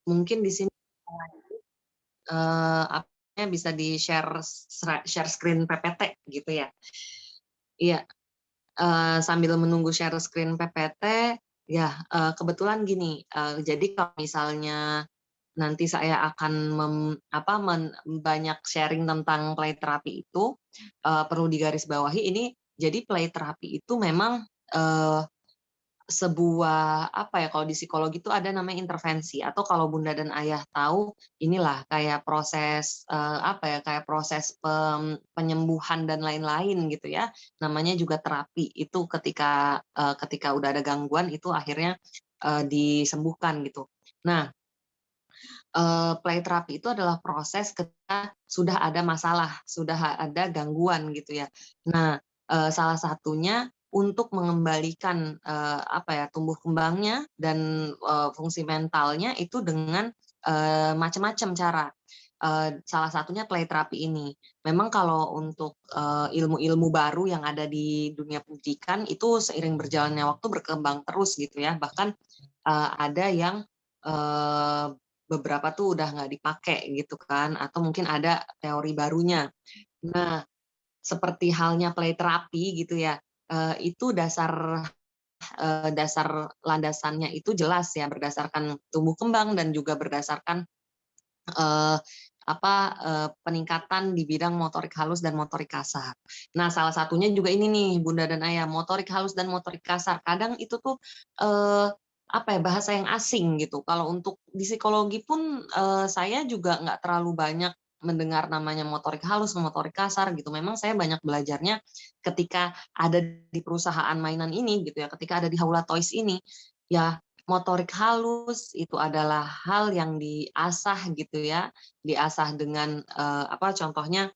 Mungkin di sini apanya bisa di-share share screen PPT gitu ya? Iya, sambil menunggu share screen PPT, ya, kebetulan gini, jadi kalau misalnya nanti saya akan banyak sharing tentang play terapi itu, perlu digarisbawahi ini jadi play terapi itu memang, eee, sebuah apa ya, kalau di psikologi itu ada namanya intervensi atau kalau bunda dan ayah tahu, inilah kayak proses, apa ya, kayak proses penyembuhan dan lain-lain gitu ya, namanya juga terapi. Itu ketika udah ada gangguan itu akhirnya, disembuhkan gitu. Nah, play terapi itu adalah proses ketika sudah ada masalah, sudah ada gangguan gitu ya. Nah, salah satunya untuk mengembalikan, apa ya, tumbuh kembangnya dan, fungsi mentalnya itu dengan, macam-macam cara. Salah satunya play terapi ini. Memang kalau untuk, ilmu-ilmu baru yang ada di dunia pendidikan itu seiring berjalannya waktu berkembang terus gitu ya. Bahkan, ada yang, eee, beberapa tuh udah nggak dipakai gitu kan, atau mungkin ada teori barunya. Nah, seperti halnya play terapi gitu ya, itu dasar landasannya itu jelas ya, berdasarkan tumbuh kembang dan juga berdasarkan, eee, peningkatan di bidang motorik halus dan motorik kasar. Nah, salah satunya juga ini nih, bunda dan ayah, motorik halus dan motorik kasar. Kadang itu tuh, eee, apa ya, bahasa yang asing gitu. Kalau untuk di psikologi pun, saya juga nggak terlalu banyak mendengar namanya motorik halus, motorik kasar gitu. Memang saya banyak belajarnya ketika ada di perusahaan mainan ini gitu ya, ketika ada di Haula Toys ini. Ya, motorik halus itu adalah hal yang diasah gitu ya, diasah dengan, contohnya,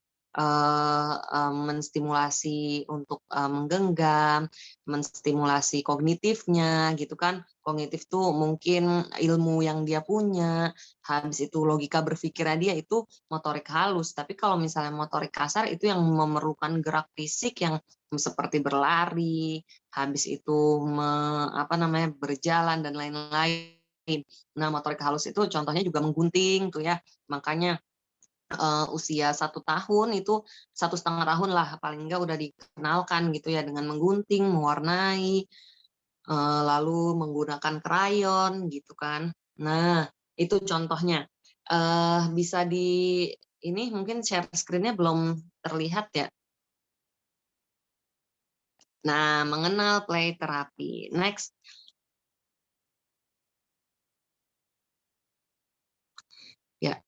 menstimulasi untuk, menggenggam, menstimulasi kognitifnya gitu kan. Kognitif tuh mungkin ilmu yang dia punya, habis itu logika berpikirnya dia itu motorik halus. Tapi kalau misalnya motorik kasar itu yang memerlukan gerak fisik yang seperti berlari, habis itu berjalan dan lain-lain. Nah, motorik halus itu contohnya juga menggunting tuh ya, makanya, usia 1 tahun itu 1,5 tahun lah paling enggak udah dikenalkan gitu ya dengan menggunting, mewarnai, lalu menggunakan krayon gitu kan. Nah, itu contohnya. Bisa ini mungkin share screen-nya belum terlihat ya? Nah, mengenal play terapi. Next. Ya.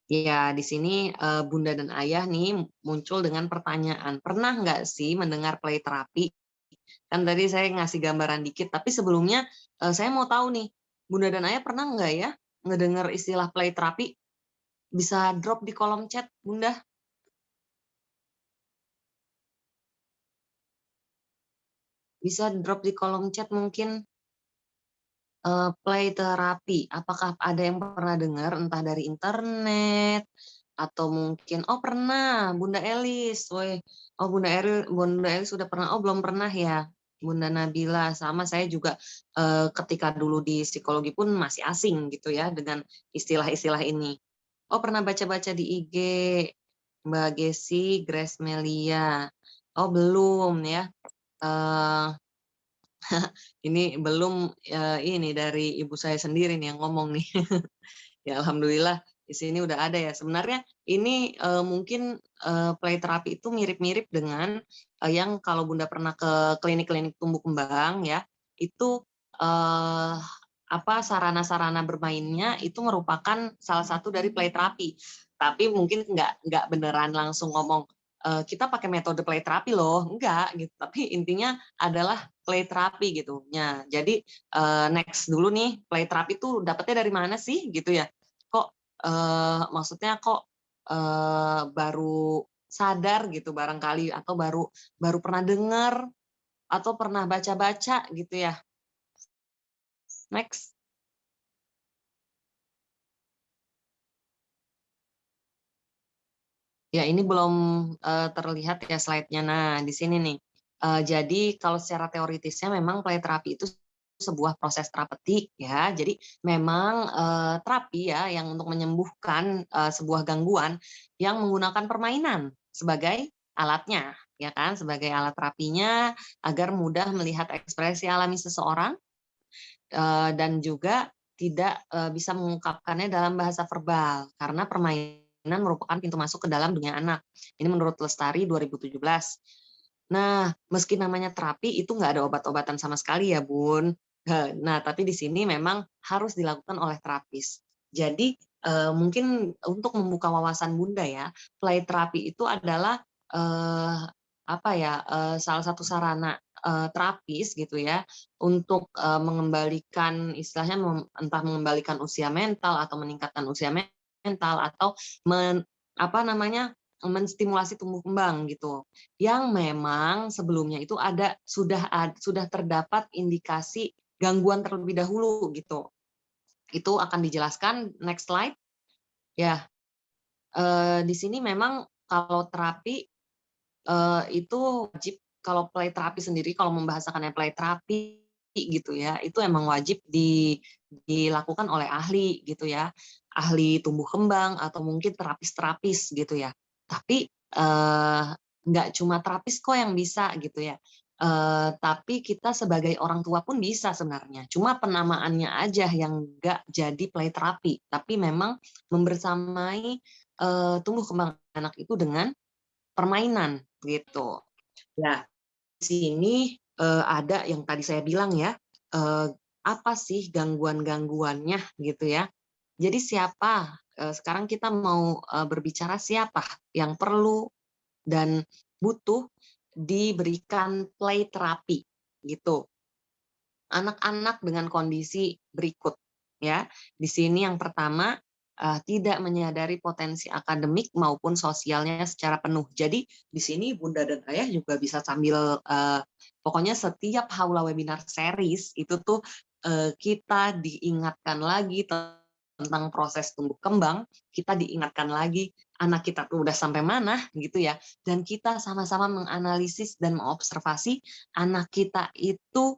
Ya, di sini, bunda dan ayah nih muncul dengan pertanyaan, "Pernah nggak sih mendengar play terapi?" Kan tadi saya ngasih gambaran dikit, tapi sebelumnya, saya mau tahu nih, bunda dan ayah pernah nggak ya ngedengar istilah play terapi? Bisa drop di kolom chat, Bunda, bisa drop di kolom chat mungkin, play terapi. Apakah ada yang pernah dengar entah dari internet atau mungkin oh pernah, Bunda Elis, weh, oh Bunda Elis sudah pernah, oh belum pernah ya, Bunda Nabila, sama saya juga, ketika dulu di psikologi pun masih asing gitu ya dengan istilah-istilah ini. Oh pernah baca-baca di IG, Mbak Gesi, Grace Melia, oh belum ya, eee, ini belum, ini dari ibu saya sendiri nih yang ngomong nih. Ya alhamdulillah di sini udah ada ya. Sebenarnya ini, mungkin, play terapi itu mirip-mirip dengan, yang kalau Bunda pernah ke klinik-klinik tumbuh kembang ya, itu, eee, sarana-sarana bermainnya itu merupakan salah satu dari play terapi. Tapi mungkin nggak beneran langsung ngomong, "Kita pakai metode play terapi loh," enggak gitu. Tapi intinya adalah play terapi gitu. Nah, jadi, next dulu nih, play terapi itu dapetnya dari mana sih gitu ya? Kok, maksudnya kok, baru sadar gitu barangkali atau baru baru pernah dengar atau pernah baca-baca gitu ya. Next. Ya ini belum, terlihat ya slide-nya. Nah di sini nih, jadi kalau secara teoritisnya memang play terapi itu sebuah proses terapeutik ya. Jadi memang terapi ya yang untuk menyembuhkan sebuah gangguan yang menggunakan permainan sebagai alatnya, ya kan, sebagai alat terapinya agar mudah melihat ekspresi alami seseorang dan juga tidak bisa mengungkapkannya dalam bahasa verbal karena permainan merupakan pintu masuk ke dalam dunia anak. Ini menurut Lestari 2017. Nah, meski namanya terapi itu nggak ada obat-obatan sama sekali ya, Bun. Nah, tapi di sini memang harus dilakukan oleh terapis. Jadi mungkin untuk membuka wawasan Bunda ya, play terapi itu adalah apa ya, salah satu sarana terapis gitu ya untuk mengembalikan istilahnya entah mengembalikan usia mental atau meningkatkan usia mental atau apa namanya menstimulasi tumbuh kembang gitu yang memang sebelumnya itu sudah terdapat indikasi gangguan terlebih dahulu gitu. Itu akan dijelaskan next slide. Ya, di sini memang kalau terapi itu wajib kalau play terapi sendiri kalau membahasakannya play terapi gitu ya, itu emang wajib dilakukan oleh ahli gitu ya. Ahli tumbuh kembang atau mungkin terapis-terapis gitu ya. Tapi nggak cuma terapis kok yang bisa gitu ya. Tapi kita sebagai orang tua pun bisa sebenarnya. Cuma penamaannya aja yang nggak jadi play terapi, tapi memang membersamai tumbuh kembang anak itu dengan permainan gitu. Nah, di sini ada yang tadi saya bilang ya, apa sih gangguan-gangguannya gitu ya. Jadi siapa, sekarang kita mau berbicara siapa yang perlu dan butuh diberikan play terapi gitu. Anak-anak dengan kondisi berikut ya. Di sini yang pertama tidak menyadari potensi akademik maupun sosialnya secara penuh. Jadi di sini Bunda dan Ayah juga bisa sambil pokoknya setiap Haula Webinar Series itu tuh kita diingatkan lagi tentang proses tumbuh kembang, kita diingatkan lagi anak kita tuh udah sampai mana gitu ya, dan kita sama-sama menganalisis dan mengobservasi anak kita itu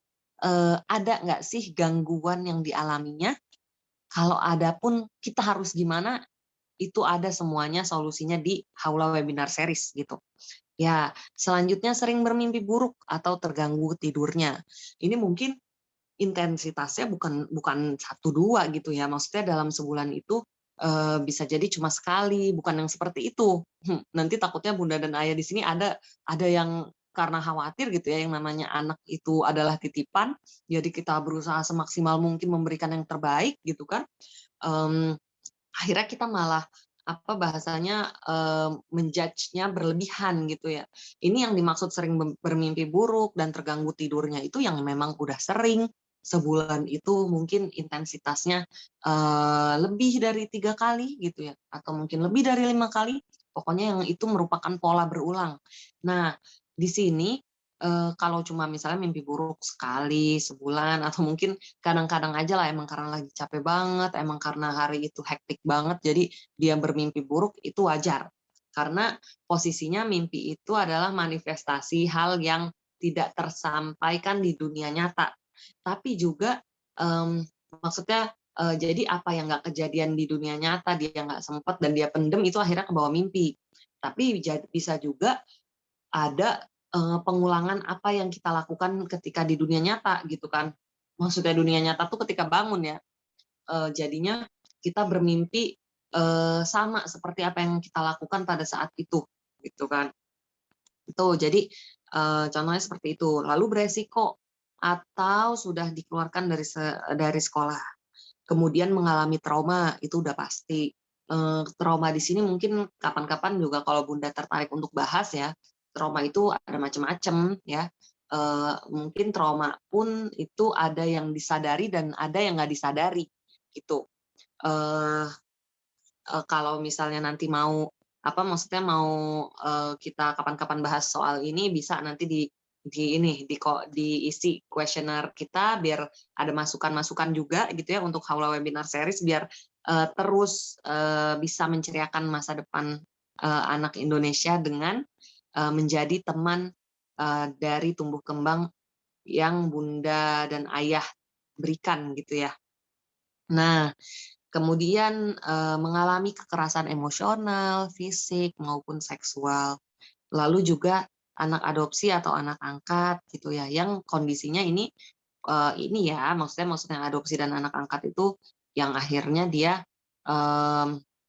ada nggak sih gangguan yang dialaminya? Kalau ada pun kita harus gimana? Itu ada semuanya solusinya di Haula Webinar Series gitu. Ya, selanjutnya sering bermimpi buruk atau terganggu tidurnya. Ini mungkin intensitasnya bukan bukan 1, 2 gitu ya. Maksudnya dalam sebulan itu bisa jadi cuma sekali, bukan yang seperti itu. Nanti takutnya Bunda dan Ayah di sini ada yang karena khawatir gitu ya, yang namanya anak itu adalah titipan, jadi kita berusaha semaksimal mungkin memberikan yang terbaik gitu kan. Akhirnya kita malah apa bahasanya menjudge-nya berlebihan gitu ya. Ini yang dimaksud sering bermimpi buruk dan terganggu tidurnya itu yang memang udah sering sebulan itu mungkin intensitasnya lebih dari 3 kali gitu ya, atau mungkin lebih dari 5 kali. Pokoknya yang itu merupakan pola berulang. Nah, di sini kalau cuma misalnya mimpi buruk sekali sebulan atau mungkin kadang-kadang aja lah emang karena lagi capek banget, emang karena hari itu hektik banget, jadi dia bermimpi buruk itu wajar. Karena posisinya mimpi itu adalah manifestasi hal yang tidak tersampaikan di dunia nyata. Tapi juga maksudnya jadi apa yang nggak kejadian di dunia nyata, dia nggak sempet dan dia pendem itu akhirnya ke bawah mimpi. Tapi bisa juga ada pengulangan apa yang kita lakukan ketika di dunia nyata gitu kan. Maksudnya dunia nyata tuh ketika bangun ya, jadinya kita bermimpi sama seperti apa yang kita lakukan pada saat itu gitu kan. Itu jadi contohnya seperti itu. Lalu beresiko atau sudah dikeluarkan dari sekolah, kemudian mengalami trauma itu udah pasti. Trauma di sini mungkin kapan-kapan juga kalau Bunda tertarik untuk bahas ya, trauma itu ada macam-macam ya. Mungkin trauma pun itu ada yang disadari dan ada yang nggak disadari gitu. Eh, Kalau misalnya nanti mau apa maksudnya mau kita kapan-kapan bahas soal ini bisa nanti diisi kuesioner kita biar ada masukan-masukan juga gitu ya untuk Haula Webinar Series biar terus bisa menceriakan masa depan anak Indonesia dengan menjadi teman dari tumbuh kembang yang Bunda dan Ayah berikan gitu ya. Nah, kemudian mengalami kekerasan emosional, fisik maupun seksual. Lalu juga anak adopsi atau anak angkat gitu ya, yang kondisinya ini ya, maksudnya adopsi dan anak angkat itu yang akhirnya dia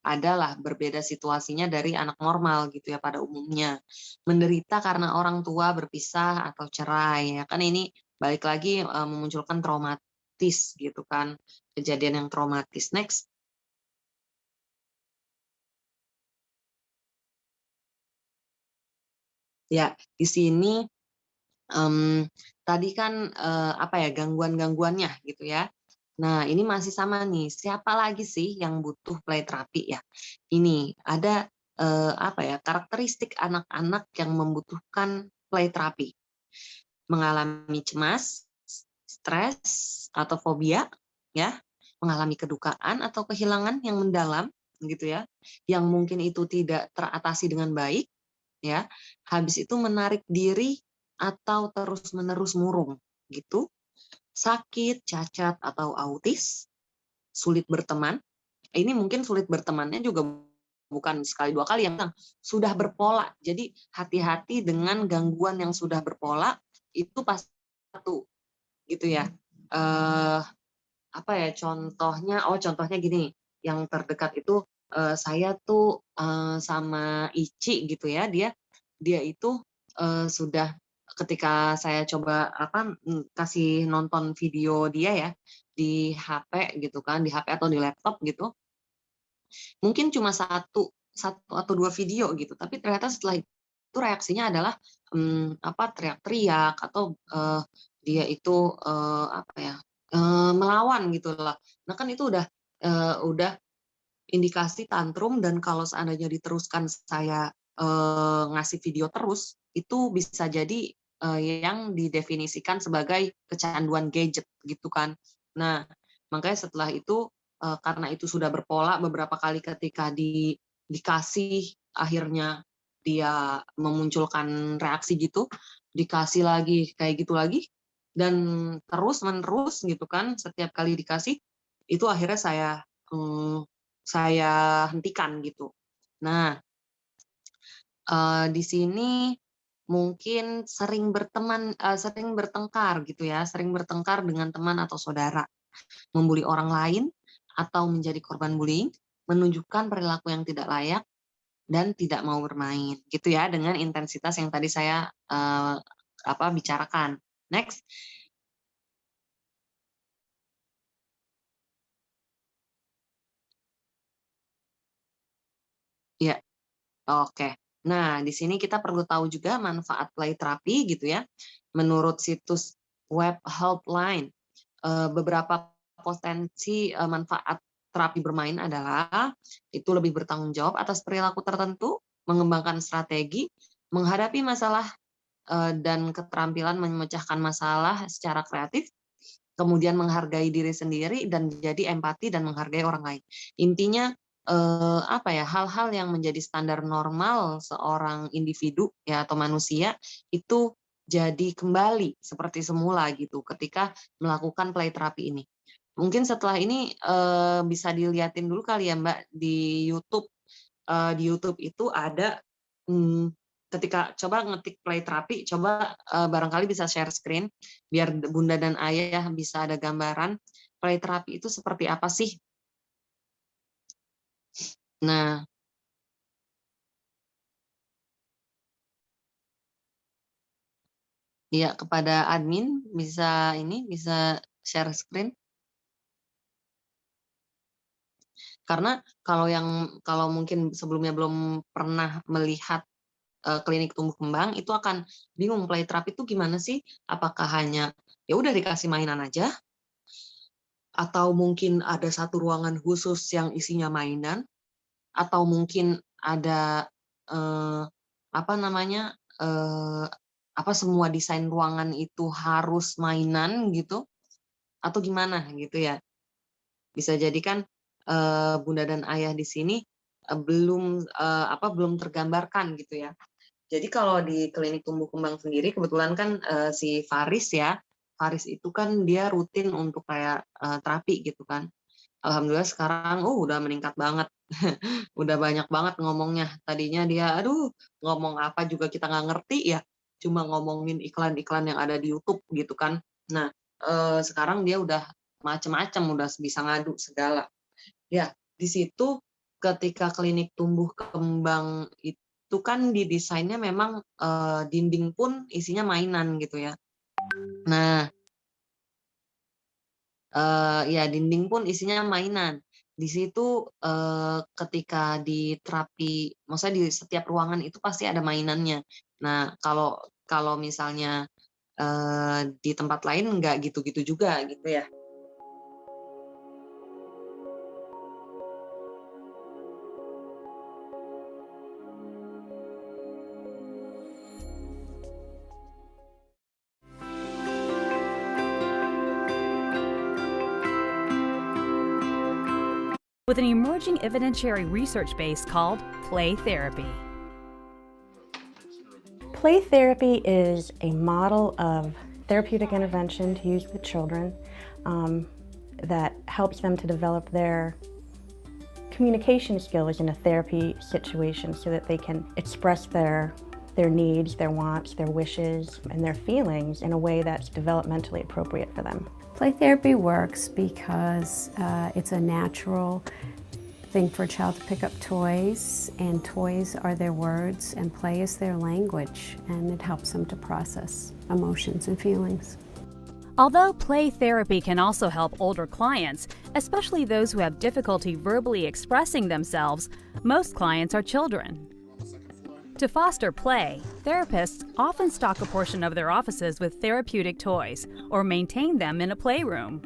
adalah berbeda situasinya dari anak normal gitu ya pada umumnya. Menderita karena orang tua berpisah atau cerai ya kan, ini balik lagi memunculkan traumatis gitu kan, kejadian yang traumatis. Next. Ya, di sini tadi kan apa ya, gangguan-gangguannya gitu ya. Nah, ini masih sama nih, siapa lagi sih yang butuh play terapi ya? Ini ada apa ya, karakteristik anak-anak yang membutuhkan play terapi. Mengalami cemas, stres, atau fobia, ya, mengalami kedukaan atau kehilangan yang mendalam, gitu ya, yang mungkin itu tidak teratasi dengan baik, ya, habis itu menarik diri atau terus-menerus murung, gitu, sakit, cacat, atau autis, sulit berteman. Ini mungkin sulit bertemannya juga bukan sekali dua kali, yang sudah berpola. Jadi hati-hati dengan gangguan yang sudah berpola, itu pasti satu gitu ya. Apa ya contohnya? Oh, contohnya gini, yang terdekat itu saya tuh sama Ici gitu ya, dia itu sudah, ketika saya coba kasih nonton video dia ya di HP gitu kan, di HP atau di laptop gitu, mungkin cuma satu atau dua video gitu, tapi ternyata setelah itu reaksinya adalah teriak-teriak atau dia itu apa ya, melawan gitu lah. Nah kan itu udah indikasi tantrum, dan kalau seandainya diteruskan saya ngasih video terus, itu bisa jadi yang didefinisikan sebagai kecanduan gadget gitu kan. Nah, makanya setelah itu karena itu sudah berpola beberapa kali, ketika dikasih akhirnya dia memunculkan reaksi gitu, dikasih lagi kayak gitu lagi, dan terus-menerus gitu kan, setiap kali dikasih, itu akhirnya saya hentikan gitu. Nah, di sini mungkin sering bertengkar gitu ya, sering bertengkar dengan teman atau saudara, membuli orang lain atau menjadi korban bullying, menunjukkan perilaku yang tidak layak dan tidak mau bermain, gitu ya, dengan intensitas yang tadi saya bicarakan. Next. Ya, oke. Nah, di sini kita perlu tahu juga manfaat play terapi gitu ya. Menurut situs web Helpline, beberapa potensi manfaat terapi bermain adalah itu lebih bertanggung jawab atas perilaku tertentu, mengembangkan strategi, menghadapi masalah dan keterampilan memecahkan masalah secara kreatif, kemudian menghargai diri sendiri dan jadi empati dan menghargai orang lain. Intinya hal-hal yang menjadi standar normal seorang individu ya atau manusia itu jadi kembali seperti semula gitu ketika melakukan play terapi ini. Mungkin setelah ini bisa dilihatin dulu kali ya Mbak di YouTube. Di YouTube itu ada ketika coba ngetik play terapi, coba barangkali bisa share screen biar Bunda dan Ayah bisa ada gambaran play terapi itu seperti apa sih. Nah, ya kepada admin bisa share screen. Karena kalau mungkin sebelumnya belum pernah melihat klinik tumbuh kembang, itu akan bingung play terapi itu gimana sih? Apakah hanya ya udah dikasih mainan aja, atau mungkin ada satu ruangan khusus yang isinya mainan, atau mungkin ada eh, apa namanya semua desain ruangan itu harus mainan gitu, atau gimana gitu ya. Bisa jadi kan Bunda dan Ayah di sini belum tergambarkan gitu ya. Jadi kalau di klinik tumbuh kembang sendiri kebetulan kan si Faris ya, Faris itu kan dia rutin untuk kayak, terapi gitu kan. Alhamdulillah sekarang, udah meningkat banget. Udah banyak banget ngomongnya. Tadinya dia, aduh, ngomong apa juga kita nggak ngerti ya, cuma ngomongin iklan-iklan yang ada di YouTube gitu kan. Nah, sekarang dia udah macem-macem, udah bisa ngadu segala. Ya, di situ ketika klinik tumbuh kembang itu kan didesainnya memang, dinding pun isinya mainan gitu ya. Nah, ya dinding pun isinya mainan. Di situ, ketika di terapi maksudnya di setiap ruangan itu pasti ada mainannya. Nah, kalau kalau misalnya, di tempat lain nggak gitu-gitu juga gitu ya. With an emerging evidentiary research base called play therapy. Play therapy is a model of therapeutic intervention to use with children that helps them to develop their communication skills in a therapy situation so that they can express their needs, their wants, their wishes, and their feelings in a way that's developmentally appropriate for them. Play therapy works because it's a natural thing for a child to pick up toys, and toys are their words, and play is their language, and it helps them to process emotions and feelings. Although play therapy can also help older clients, especially those who have difficulty verbally expressing themselves, most clients are children. To foster play, therapists often stock a portion of their offices with therapeutic toys or maintain them in a playroom.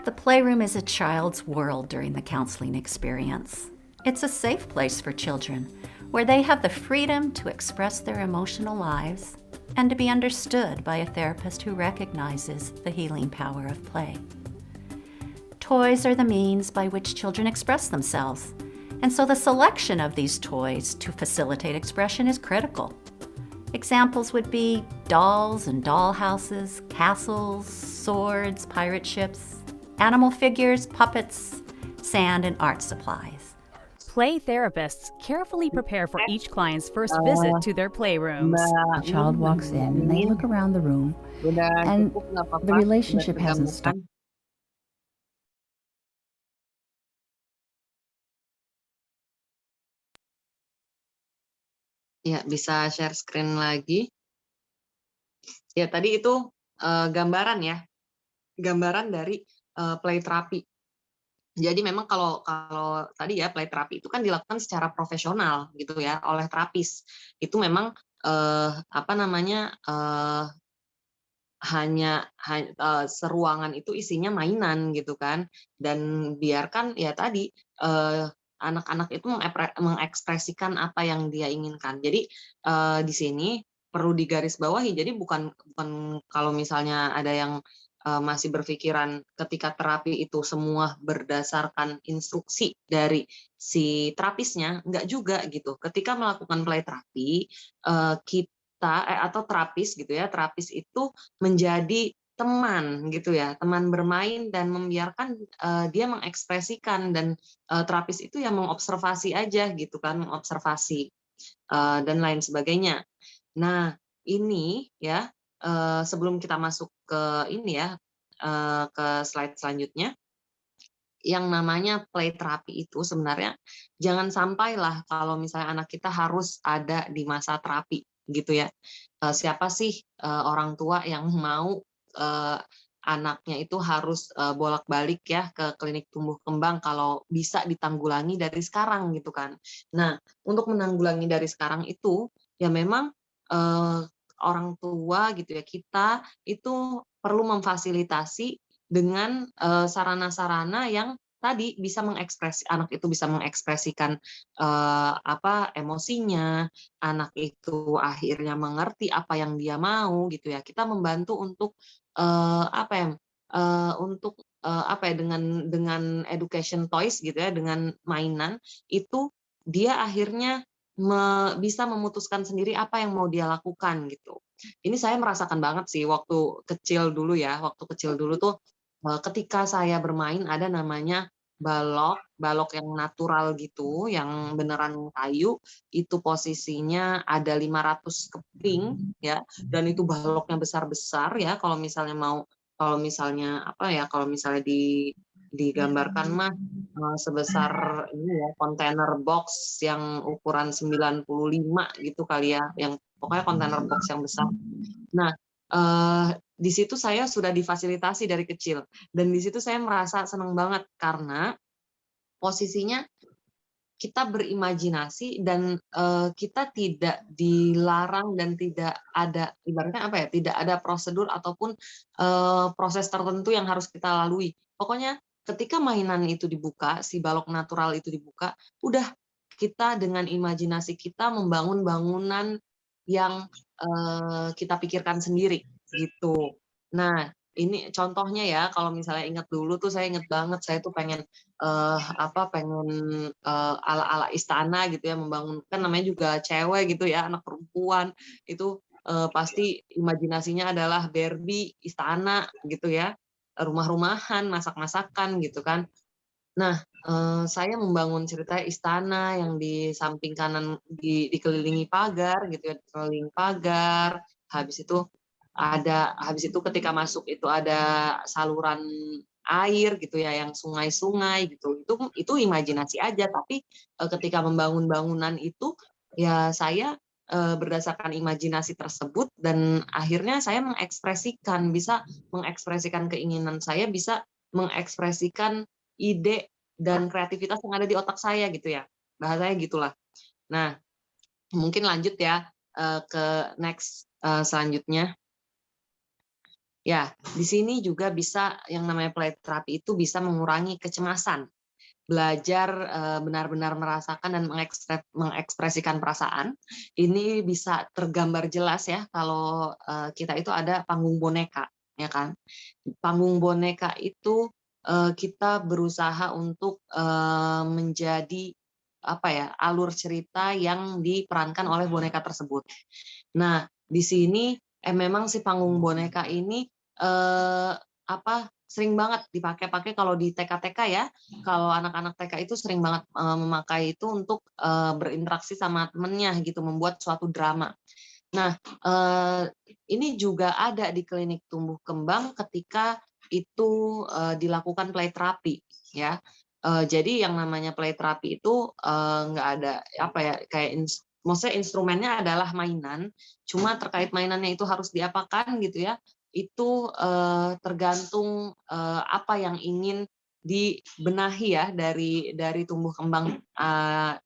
The playroom is a child's world during the counseling experience. It's a safe place for children where they have the freedom to express their emotional lives and to be understood by a therapist who recognizes the healing power of play. Toys are the means by which children express themselves, and so the selection of these toys to facilitate expression is critical. Examples would be dolls and doll houses, castles, swords, pirate ships, animal figures, puppets, sand, and art supplies. Play therapists carefully prepare for each client's first visit to their playrooms. A child walks in and they look around the room, and the relationship hasn't started. Ya, bisa share screen lagi. Ya, tadi itu, gambaran ya, gambaran dari, play terapi. Jadi memang kalau kalau tadi ya play terapi itu kan dilakukan secara profesional gitu ya oleh terapis. Itu memang, apa namanya, seruangan itu isinya mainan gitu kan, dan biarkan ya tadi, anak-anak itu mengekspresikan apa yang dia inginkan. Jadi, di sini perlu digarisbawahi, jadi bukan bukan kalau misalnya ada yang, masih berpikiran ketika terapi itu semua berdasarkan instruksi dari si terapisnya, enggak juga gitu. Ketika melakukan play terapi, atau terapis gitu ya, terapis itu menjadi teman gitu ya, teman bermain dan membiarkan, dia mengekspresikan dan, terapis itu yang mengobservasi aja gitu kan, mengobservasi, dan lain sebagainya. Nah, ini ya, sebelum kita masuk ke ini ya, ke slide selanjutnya, yang namanya play terapi itu sebenarnya jangan sampailah kalau misalnya anak kita harus ada di masa terapi gitu ya. Siapa sih, orang tua yang mau, anaknya itu harus, bolak-balik ya ke klinik tumbuh kembang kalau bisa ditanggulangi dari sekarang gitu kan. Nah, untuk menanggulangi dari sekarang itu, ya memang, eee, orang tua gitu ya, kita itu perlu memfasilitasi dengan, sarana-sarana yang tadi bisa anak itu bisa mengekspresikan, apa, emosinya, anak itu akhirnya mengerti apa yang dia mau gitu ya. Kita membantu untuk, apa ya, untuk, apa ya, dengan education toys gitu ya, dengan mainan, itu dia akhirnya, bisa memutuskan sendiri apa yang mau dia lakukan gitu. Ini saya merasakan banget sih waktu kecil dulu ya, waktu kecil dulu tuh ketika saya bermain ada namanya balok, balok yang natural gitu, yang beneran kayu, itu posisinya ada 500 keping ya, dan itu baloknya besar-besar ya, kalau misalnya apa ya, kalau misalnya digambarkan mah sebesar ini ya, kontainer box yang ukuran 95 gitu kali ya, yang pokoknya kontainer box yang besar. Nah, di situ saya sudah difasilitasi dari kecil, dan di situ saya merasa senang banget karena posisinya kita berimajinasi dan, kita tidak dilarang dan tidak ada ibaratnya apa ya, tidak ada prosedur ataupun, proses tertentu yang harus kita lalui. Pokoknya ketika mainan itu dibuka, si balok natural itu dibuka, udah kita dengan imajinasi kita membangun bangunan yang, kita pikirkan sendiri, gitu. Nah, ini contohnya ya, kalau misalnya ingat dulu tuh saya inget banget, saya tuh pengen pengen, ala-ala istana gitu ya, membangun kan namanya juga cewek gitu ya, anak perempuan, itu, pasti imajinasinya adalah Barbie, istana gitu ya, rumah-rumahan, masak-masakan gitu kan. Nah, saya membangun cerita istana yang di samping kanan dikelilingi pagar gitu ya, dikelilingi pagar, habis itu ketika masuk itu ada saluran air gitu ya, yang sungai-sungai gitu. Itu imajinasi aja, tapi, ketika membangun bangunan itu, ya saya, berdasarkan imajinasi tersebut dan akhirnya saya bisa mengekspresikan keinginan saya, bisa mengekspresikan ide dan kreativitas yang ada di otak saya gitu ya, bahasanya gitulah. Nah, mungkin lanjut ya, ke next, selanjutnya. Ya, di sini juga bisa yang namanya play therapy itu bisa mengurangi kecemasan. Belajar, benar-benar merasakan dan mengekspresikan perasaan, ini bisa tergambar jelas ya kalau, kita itu ada panggung boneka, ya kan. Panggung boneka itu, kita berusaha untuk, menjadi, apa ya, alur cerita yang diperankan oleh boneka tersebut. Nah, di sini, memang si panggung boneka ini, sering banget dipakai kalau di TK-TK ya, kalau anak-anak TK itu sering banget, memakai itu untuk, berinteraksi sama temennya gitu, membuat suatu drama. Nah, ini juga ada di klinik tumbuh kembang ketika itu, dilakukan play therapy ya. Jadi yang namanya play therapy itu, nggak ada apa ya, kayak maksudnya instrumennya adalah mainan, cuma terkait mainannya itu harus diapakan gitu ya, itu, tergantung, apa yang ingin dibenahi ya dari tumbuh kembang,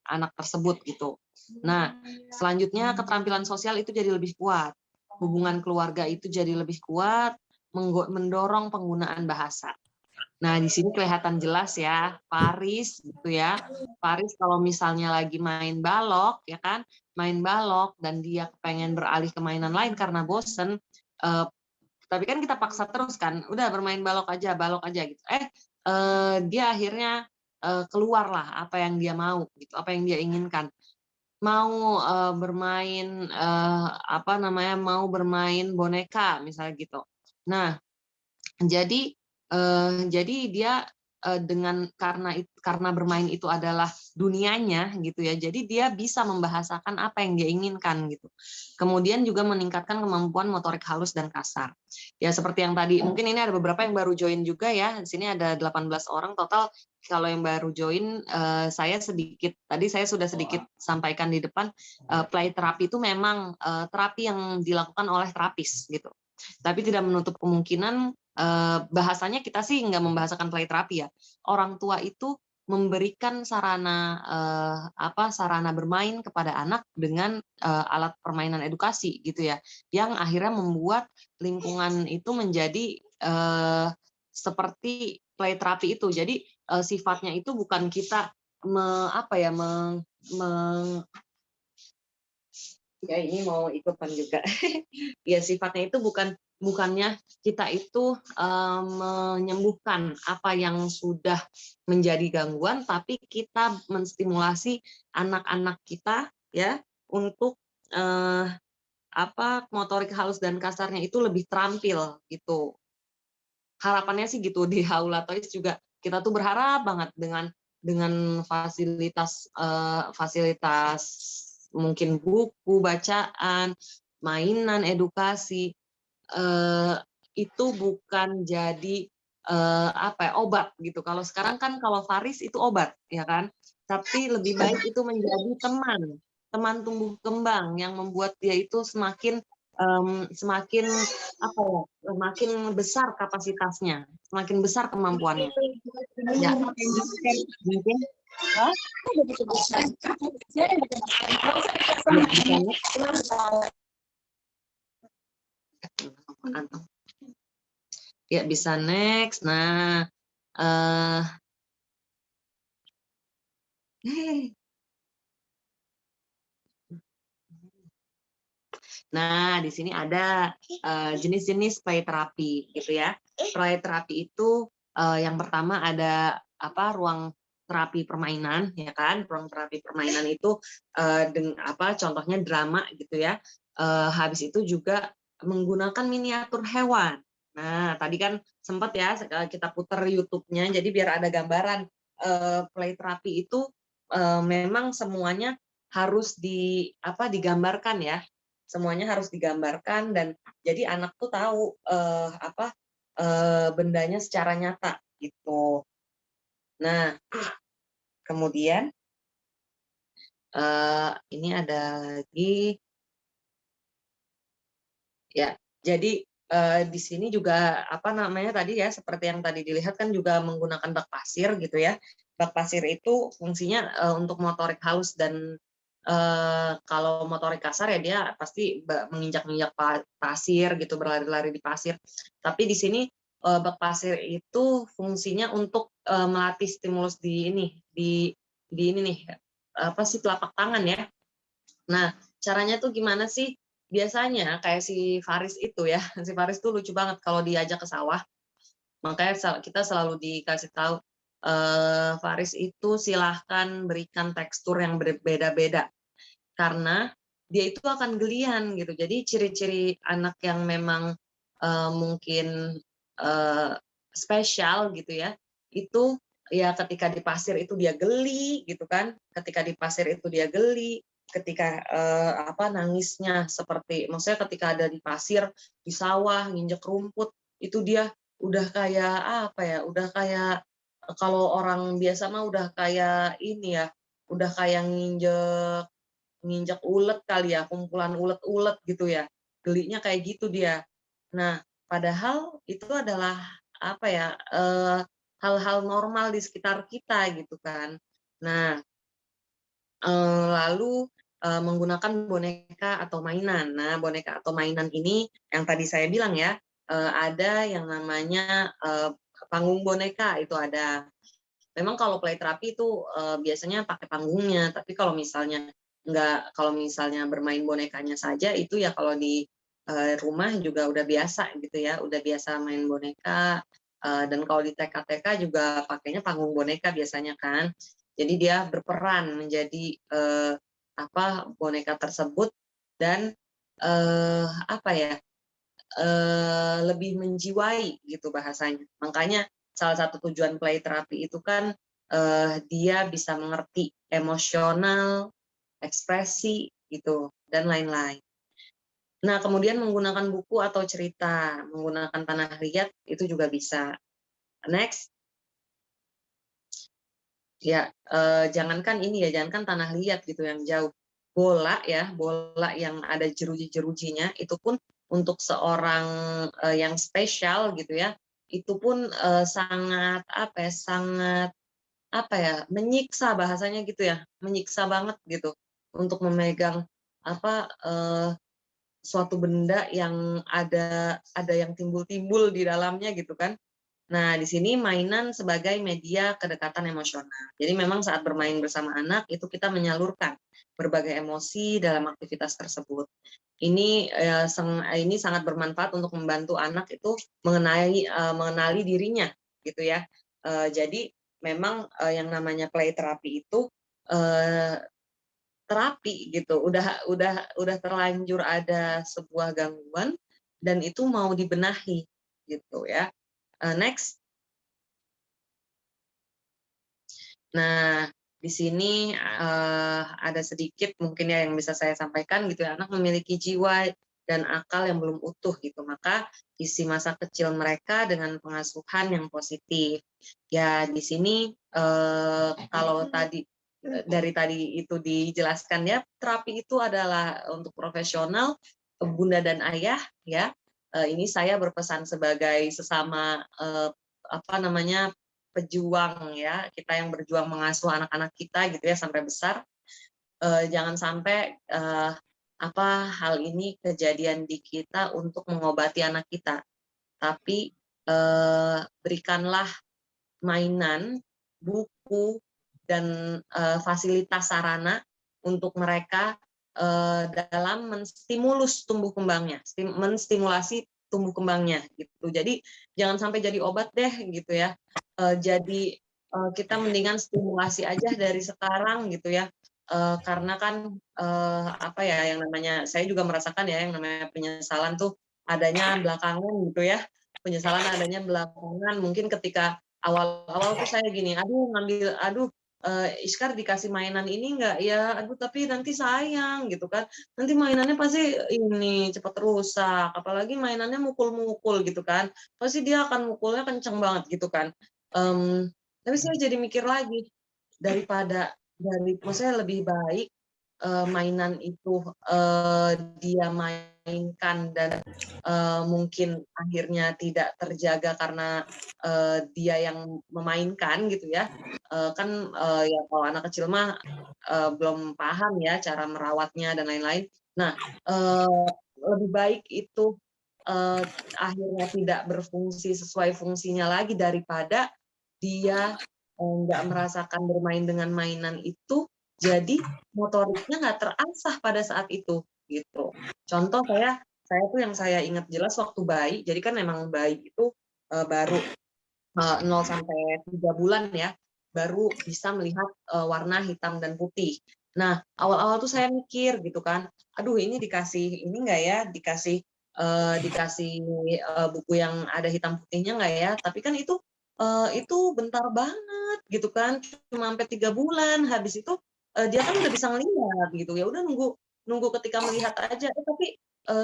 anak tersebut gitu. Nah, selanjutnya keterampilan sosial itu jadi lebih kuat, hubungan keluarga itu jadi lebih kuat, mendorong penggunaan bahasa. Nah, di sini kelihatan jelas ya, Paris gitu ya. Paris kalau misalnya lagi main balok, ya kan, main balok dan dia pengen beralih ke mainan lain karena bosen, eee, tapi kan kita paksa terus kan, udah bermain balok aja gitu. Dia akhirnya, keluarlah apa yang dia mau gitu, apa yang dia inginkan. Mau, bermain, mau bermain boneka misalnya gitu. Nah, jadi dia, karena bermain itu adalah dunianya gitu ya, jadi dia bisa membahasakan apa yang dia inginkan gitu. Kemudian juga meningkatkan kemampuan motorik halus dan kasar. Ya seperti yang tadi, mungkin ini ada beberapa yang baru join juga ya, di sini ada 18 orang total, kalau yang baru join, tadi saya sudah sedikit sampaikan di depan, play terapi itu memang, terapi yang dilakukan oleh terapis gitu. Tapi tidak menutup kemungkinan, bahasanya kita sih nggak membahasakan play terapi ya. Orang tua itu memberikan sarana bermain kepada anak dengan, alat permainan edukasi gitu ya, yang akhirnya membuat lingkungan itu menjadi, seperti play terapi itu. Jadi, sifatnya itu bukan kita me apa ya, meng meng ya ini mau ikutan juga. Ya sifatnya itu bukannya kita itu, menyembuhkan apa yang sudah menjadi gangguan, tapi kita menstimulasi anak-anak kita ya untuk motorik halus dan kasarnya itu lebih terampil gitu. Harapannya sih gitu di Aula Toys juga kita tuh berharap banget dengan fasilitas mungkin buku bacaan, mainan, edukasi itu bukan jadi obat gitu. Kalau sekarang kan kalau Faris itu obat ya kan, tapi lebih baik itu menjadi teman tumbuh kembang yang membuat dia itu semakin semakin besar kapasitasnya, semakin besar kemampuannya. Ya, mungkin. Hah? Ya, bisa next. Nah, nah, di sini ada jenis-jenis play terapi gitu ya. Play terapi itu yang pertama ada ruang terapi permainan ya kan. Ruang terapi permainan itu contohnya drama gitu ya. Habis itu juga menggunakan miniatur hewan. Nah, tadi kan sempat ya kita putar YouTube-nya jadi biar ada gambaran play terapi itu memang semuanya harus digambarkan ya. Semuanya harus digambarkan dan jadi anak tuh tahu bendanya secara nyata gitu. Nah, kemudian ini ada lagi ya. Jadi di sini juga tadi ya seperti yang tadi dilihat kan juga menggunakan bak pasir gitu ya. Bak pasir itu fungsinya untuk motorik halus dan kalau motorik kasar ya dia pasti menginjak-injak pasir gitu, berlari-lari di pasir. Tapi di sini bak pasir itu fungsinya untuk melatih stimulus di ini nih telapak tangan ya. Nah, caranya tuh gimana sih? Biasanya kayak si Faris itu ya, si Faris tuh lucu banget kalau diajak ke sawah. Makanya kita selalu dikasih tahu Faris itu silahkan berikan tekstur yang berbeda-beda karena dia itu akan gelian gitu. Jadi ciri-ciri anak yang memang mungkin spesial gitu ya, itu ya ketika di pasir itu dia geli gitu kan, ketika di pasir itu dia geli, ketika nangisnya maksudnya ketika ada di pasir, di sawah, nginjek rumput, itu dia udah kayak udah kayak kalau orang biasa mah udah kayak ini ya, udah kayak nginjek ulet kali ya, kumpulan ulet-ulet gitu ya. Gelinya kayak gitu dia. Nah, padahal itu adalah hal-hal normal di sekitar kita gitu kan. Nah, lalu menggunakan boneka atau mainan. Nah, boneka atau mainan ini yang tadi saya bilang ya, ada yang namanya panggung boneka itu ada. Memang kalau play terapi itu biasanya pakai panggungnya, tapi kalau misalnya bermain bonekanya saja itu ya kalau di rumah juga udah biasa gitu ya, udah biasa main boneka. Dan kalau di TK-TK juga pakainya panggung boneka biasanya kan. Jadi dia berperan menjadi boneka tersebut dan lebih menjiwai gitu bahasanya. Makanya salah satu tujuan play terapi itu kan dia bisa mengerti emosional, ekspresi gitu dan lain-lain. Nah, kemudian menggunakan buku atau cerita, menggunakan tanah liat itu juga bisa. Next. Ya, jangankan tanah liat gitu yang jauh. Bola yang ada jeruji-jerujinya itu pun untuk seorang yang spesial gitu ya, itu pun sangat menyiksa bahasanya gitu ya, menyiksa banget gitu untuk memegang suatu benda yang ada yang timbul-timbul di dalamnya gitu kan. Nah, di sini mainan sebagai media kedekatan emosional. Jadi memang saat bermain bersama anak itu kita menyalurkan berbagai emosi dalam aktivitas tersebut. Ini sangat bermanfaat untuk membantu anak itu mengenali dirinya gitu ya. Jadi memang yang namanya play terapi itu terapi gitu, udah terlanjur ada sebuah gangguan dan itu mau dibenahi gitu ya. Next. Nah, di sini ada sedikit mungkin ya yang bisa saya sampaikan gitu ya, anak memiliki jiwa dan akal yang belum utuh gitu, maka isi masa kecil mereka dengan pengasuhan yang positif. Ya di sini kalau dari tadi itu dijelaskan ya, terapi itu adalah untuk profesional, bunda dan ayah ya. Ini saya berpesan sebagai sesama pejuang ya, kita yang berjuang mengasuh anak-anak kita gitu ya sampai besar. Jangan sampai hal ini kejadian di kita untuk mengobati anak kita, tapi berikanlah mainan, buku, dan fasilitas sarana untuk mereka dalam menstimulus tumbuh kembangnya, menstimulasi tumbuh kembangnya gitu. Jadi jangan sampai jadi obat deh gitu ya. Jadi kita mendingan stimulasi aja dari sekarang gitu ya. Karena kan yang namanya saya juga merasakan ya yang namanya penyesalan tuh adanya belakangan gitu ya. Penyesalan adanya belakangan, mungkin ketika awal-awal tuh saya gini, Iskar dikasih mainan ini enggak ya, aduh tapi nanti sayang gitu kan, nanti mainannya pasti ini cepat rusak, apalagi mainannya mukul-mukul gitu kan, pasti dia akan mukulnya kenceng banget gitu kan. Tapi saya jadi mikir lagi, maksudnya lebih baik mainan itu dia mainkan dan mungkin akhirnya tidak terjaga karena dia yang memainkan gitu ya. Ya kalau anak kecil mah belum paham ya cara merawatnya dan lain-lain. Nah, lebih baik itu akhirnya tidak berfungsi sesuai fungsinya lagi daripada dia nggak merasakan bermain dengan mainan itu, jadi motoriknya nggak terasah pada saat itu gitu. Contoh saya tuh yang saya ingat jelas waktu bayi, jadi kan memang bayi itu baru 0 sampai 3 bulan ya, baru bisa melihat warna hitam dan putih. Nah, awal-awal tuh saya mikir gitu kan, aduh ini dikasih ini nggak ya, dikasih buku yang ada hitam putihnya nggak ya? Tapi kan itu bentar banget gitu kan, cuma sampai 3 bulan, habis itu dia kan udah bisa ngelihat gitu, ya udah nunggu ketika melihat aja. Tapi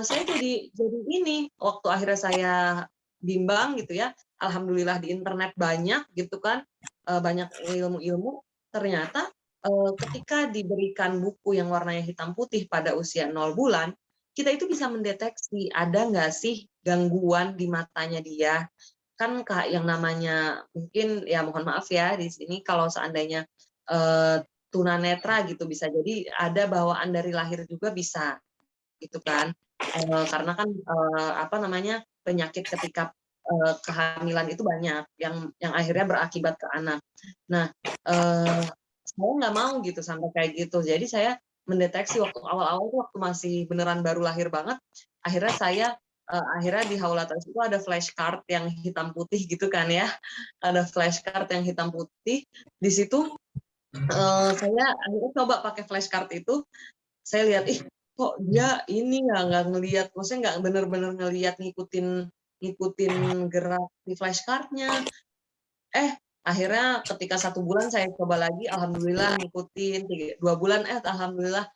saya jadi ini, waktu akhirnya saya bimbang gitu ya, alhamdulillah di internet banyak gitu kan, banyak ilmu-ilmu, ternyata ketika diberikan buku yang warnanya hitam putih pada usia 0 bulan, kita itu bisa mendeteksi ada nggak sih gangguan di matanya dia. Kan yang namanya mungkin ya mohon maaf ya di sini kalau seandainya tunanetra gitu, bisa jadi ada bawaan dari lahir juga bisa gitu kan. Karena kan penyakit ketika kehamilan itu banyak yang akhirnya berakibat ke anak. Nah, saya nggak mau gitu sampai kayak gitu. Jadi saya mendeteksi waktu awal-awal tuh waktu masih beneran baru lahir banget, akhirnya di Haulatas itu ada flashcard yang hitam putih gitu kan ya, ada flashcard yang hitam putih. Di situ saya akhirnya coba pakai flashcard itu, saya lihat, kok dia ini nggak ngelihat, maksudnya nggak bener-bener ngelihat ngikutin gerak di flashcard-nya. Akhirnya ketika 1 bulan saya coba lagi, alhamdulillah ngikutin, 2 bulan alhamdulillah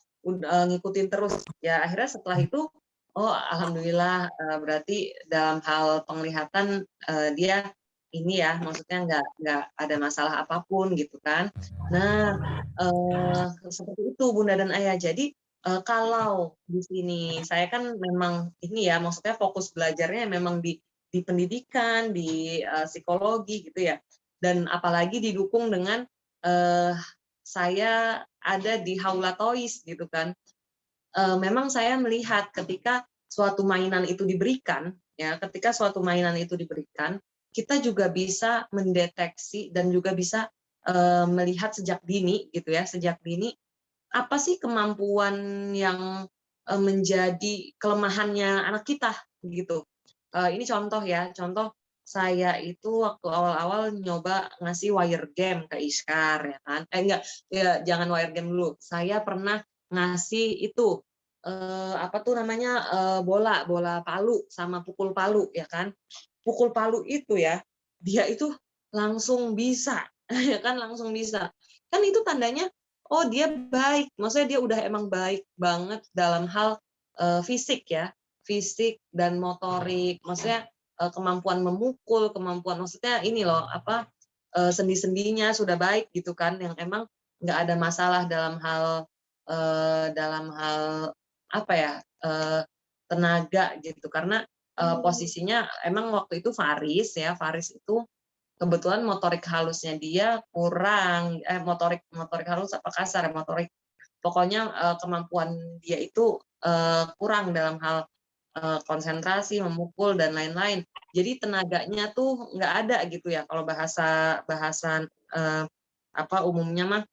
ngikutin terus. Ya akhirnya setelah itu, oh alhamdulillah berarti dalam hal penglihatan dia ini ya, maksudnya nggak ada masalah apapun gitu kan. Nah, seperti itu Bunda dan Ayah. Jadi kalau di sini saya kan memang ini ya, maksudnya fokus belajarnya memang di pendidikan, di psikologi gitu ya. Dan apalagi didukung dengan saya ada di Haula Toys gitu kan. Memang saya melihat ketika suatu mainan itu diberikan, ya, ketika suatu mainan itu diberikan, kita juga bisa mendeteksi dan juga bisa melihat sejak dini gitu ya, sejak dini apa sih kemampuan yang menjadi kelemahannya anak kita gitu. Ini contoh ya, contoh saya itu waktu awal-awal nyoba ngasih wire game ke Iskar ya kan. Enggak, ya jangan wire game dulu. Saya pernah ngasih itu apa tuh namanya bola palu sama pukul palu ya kan. Pukul palu itu ya, dia itu langsung bisa ya kan, langsung bisa. Kan itu tandanya oh dia baik, maksudnya dia udah emang baik banget dalam hal fisik ya, fisik dan motorik. Maksudnya kemampuan memukul, kemampuan maksudnya ini loh apa sendi-sendinya sudah baik gitu kan, yang emang nggak ada masalah dalam hal apa ya tenaga gitu karena posisinya emang waktu itu Faris ya, Faris itu kebetulan motorik halusnya dia kurang motorik motorik halus apa kasar ya motorik pokoknya kemampuan dia itu kurang dalam hal konsentrasi memukul dan lain-lain jadi tenaganya tuh nggak ada gitu ya kalau bahasan apa umumnya mah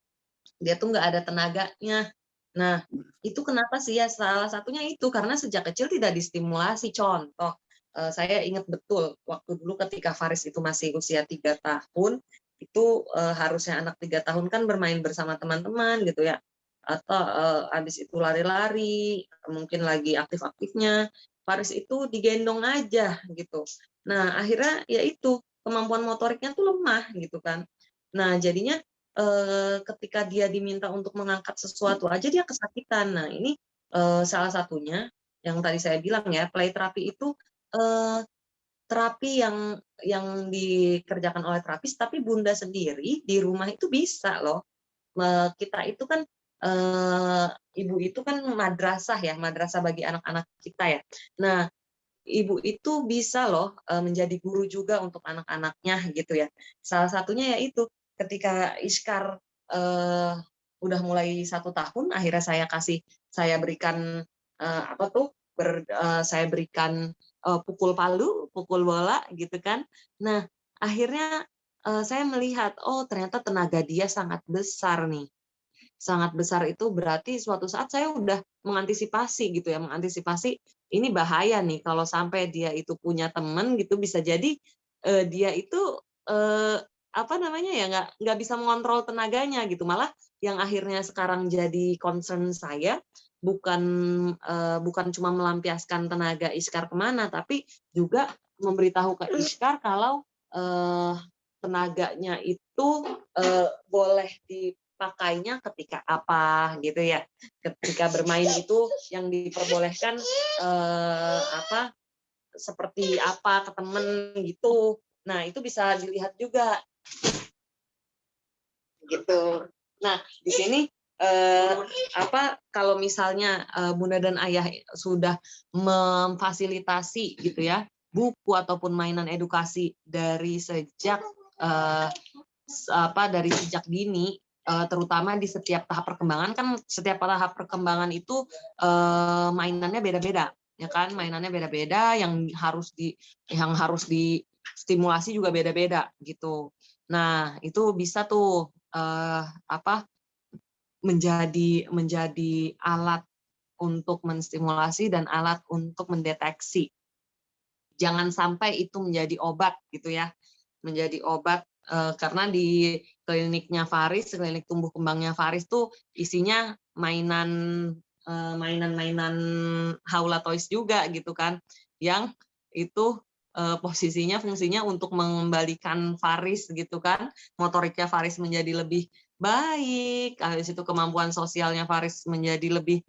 dia tuh nggak ada tenaganya. Nah, itu kenapa sih ya? Salah satunya itu karena sejak kecil tidak distimulasi. Contoh, saya ingat betul waktu dulu ketika Faris itu masih usia 3 tahun, itu harusnya anak 3 tahun kan bermain bersama teman-teman gitu ya, atau habis itu lari-lari, mungkin lagi aktif-aktifnya. Faris itu digendong aja gitu. Nah, akhirnya ya itu kemampuan motoriknya tuh lemah gitu kan. Nah, jadinya ketika dia diminta untuk mengangkat sesuatu aja dia kesakitan. Nah, ini salah satunya yang tadi saya bilang ya, play terapi itu terapi yang dikerjakan oleh terapis, tapi Bunda sendiri di rumah itu bisa loh. Kita itu kan ibu itu kan madrasah ya, madrasah bagi anak-anak kita ya. Nah, ibu itu bisa loh menjadi guru juga untuk anak-anaknya gitu ya. Salah satunya yaitu ketika Iskar udah mulai 1 tahun, akhirnya saya berikan apa tuh saya berikan pukul palu, pukul bola gitu kan. Nah akhirnya saya melihat oh ternyata tenaga dia sangat besar nih. Sangat besar itu berarti suatu saat saya udah mengantisipasi gitu ya, mengantisipasi ini bahaya nih kalau sampai dia itu punya teman gitu bisa jadi dia itu apa namanya ya nggak bisa mengontrol tenaganya gitu malah yang akhirnya sekarang jadi concern saya bukan bukan cuma melampiaskan tenaga Iskar kemana tapi juga memberitahu ke Iskar kalau tenaganya itu boleh dipakainya ketika apa gitu ya ketika bermain itu yang diperbolehkan apa seperti apa ke temen gitu nah itu bisa dilihat juga gitu nah di sini apa kalau misalnya bunda dan ayah sudah memfasilitasi gitu ya buku ataupun mainan edukasi dari sejak dari sejak dini terutama di setiap tahap perkembangan kan setiap tahap perkembangan itu mainannya beda-beda ya kan mainannya beda-beda yang harus distimulasi juga beda-beda gitu. Nah, itu bisa tuh apa menjadi alat untuk menstimulasi dan alat untuk mendeteksi. Jangan sampai itu menjadi obat gitu ya. Menjadi obat karena di kliniknya Faris, klinik tumbuh kembangnya Faris tuh isinya mainan-mainan Haula Toys juga gitu kan. Yang itu posisinya fungsinya untuk mengembalikan Faris gitu kan. Motoriknya Faris menjadi lebih baik, habis itu kemampuan sosialnya Faris menjadi lebih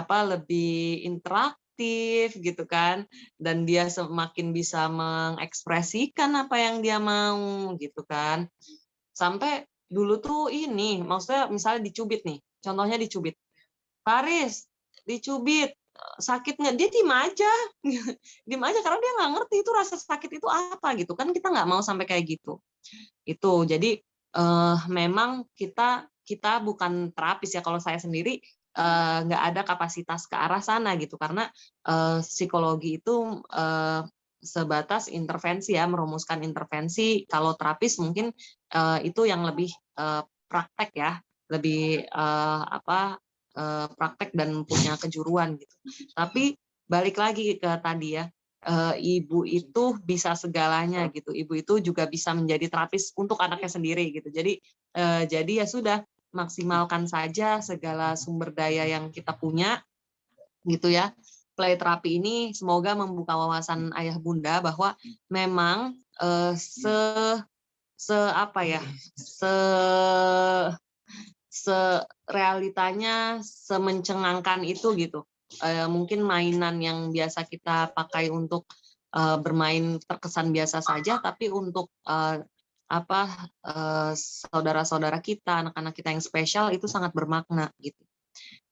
lebih interaktif gitu kan dan dia semakin bisa mengekspresikan apa yang dia mau gitu kan sampai dulu tuh ini maksudnya misalnya dicubit nih contohnya dicubit Faris dicubit sakit nggak dia diem aja diem aja karena dia nggak ngerti itu rasa sakit itu apa gitu kan kita nggak mau sampai kayak gitu itu jadi memang kita bukan terapis ya kalau saya sendiri nggak ada kapasitas ke arah sana gitu karena psikologi itu sebatas intervensi ya merumuskan intervensi kalau terapis mungkin itu yang lebih praktek ya lebih praktek dan punya kejuruan gitu tapi balik lagi ke tadi ya ibu itu bisa segalanya gitu ibu itu juga bisa menjadi terapis untuk anaknya sendiri gitu jadi ya sudah maksimalkan saja segala sumber daya yang kita punya, gitu ya. Play terapi ini semoga membuka wawasan ayah bunda bahwa memang realitanya semencengangkan itu gitu. Mungkin mainan yang biasa kita pakai untuk bermain terkesan biasa saja, tapi untuk saudara-saudara kita, anak-anak kita yang spesial itu sangat bermakna gitu.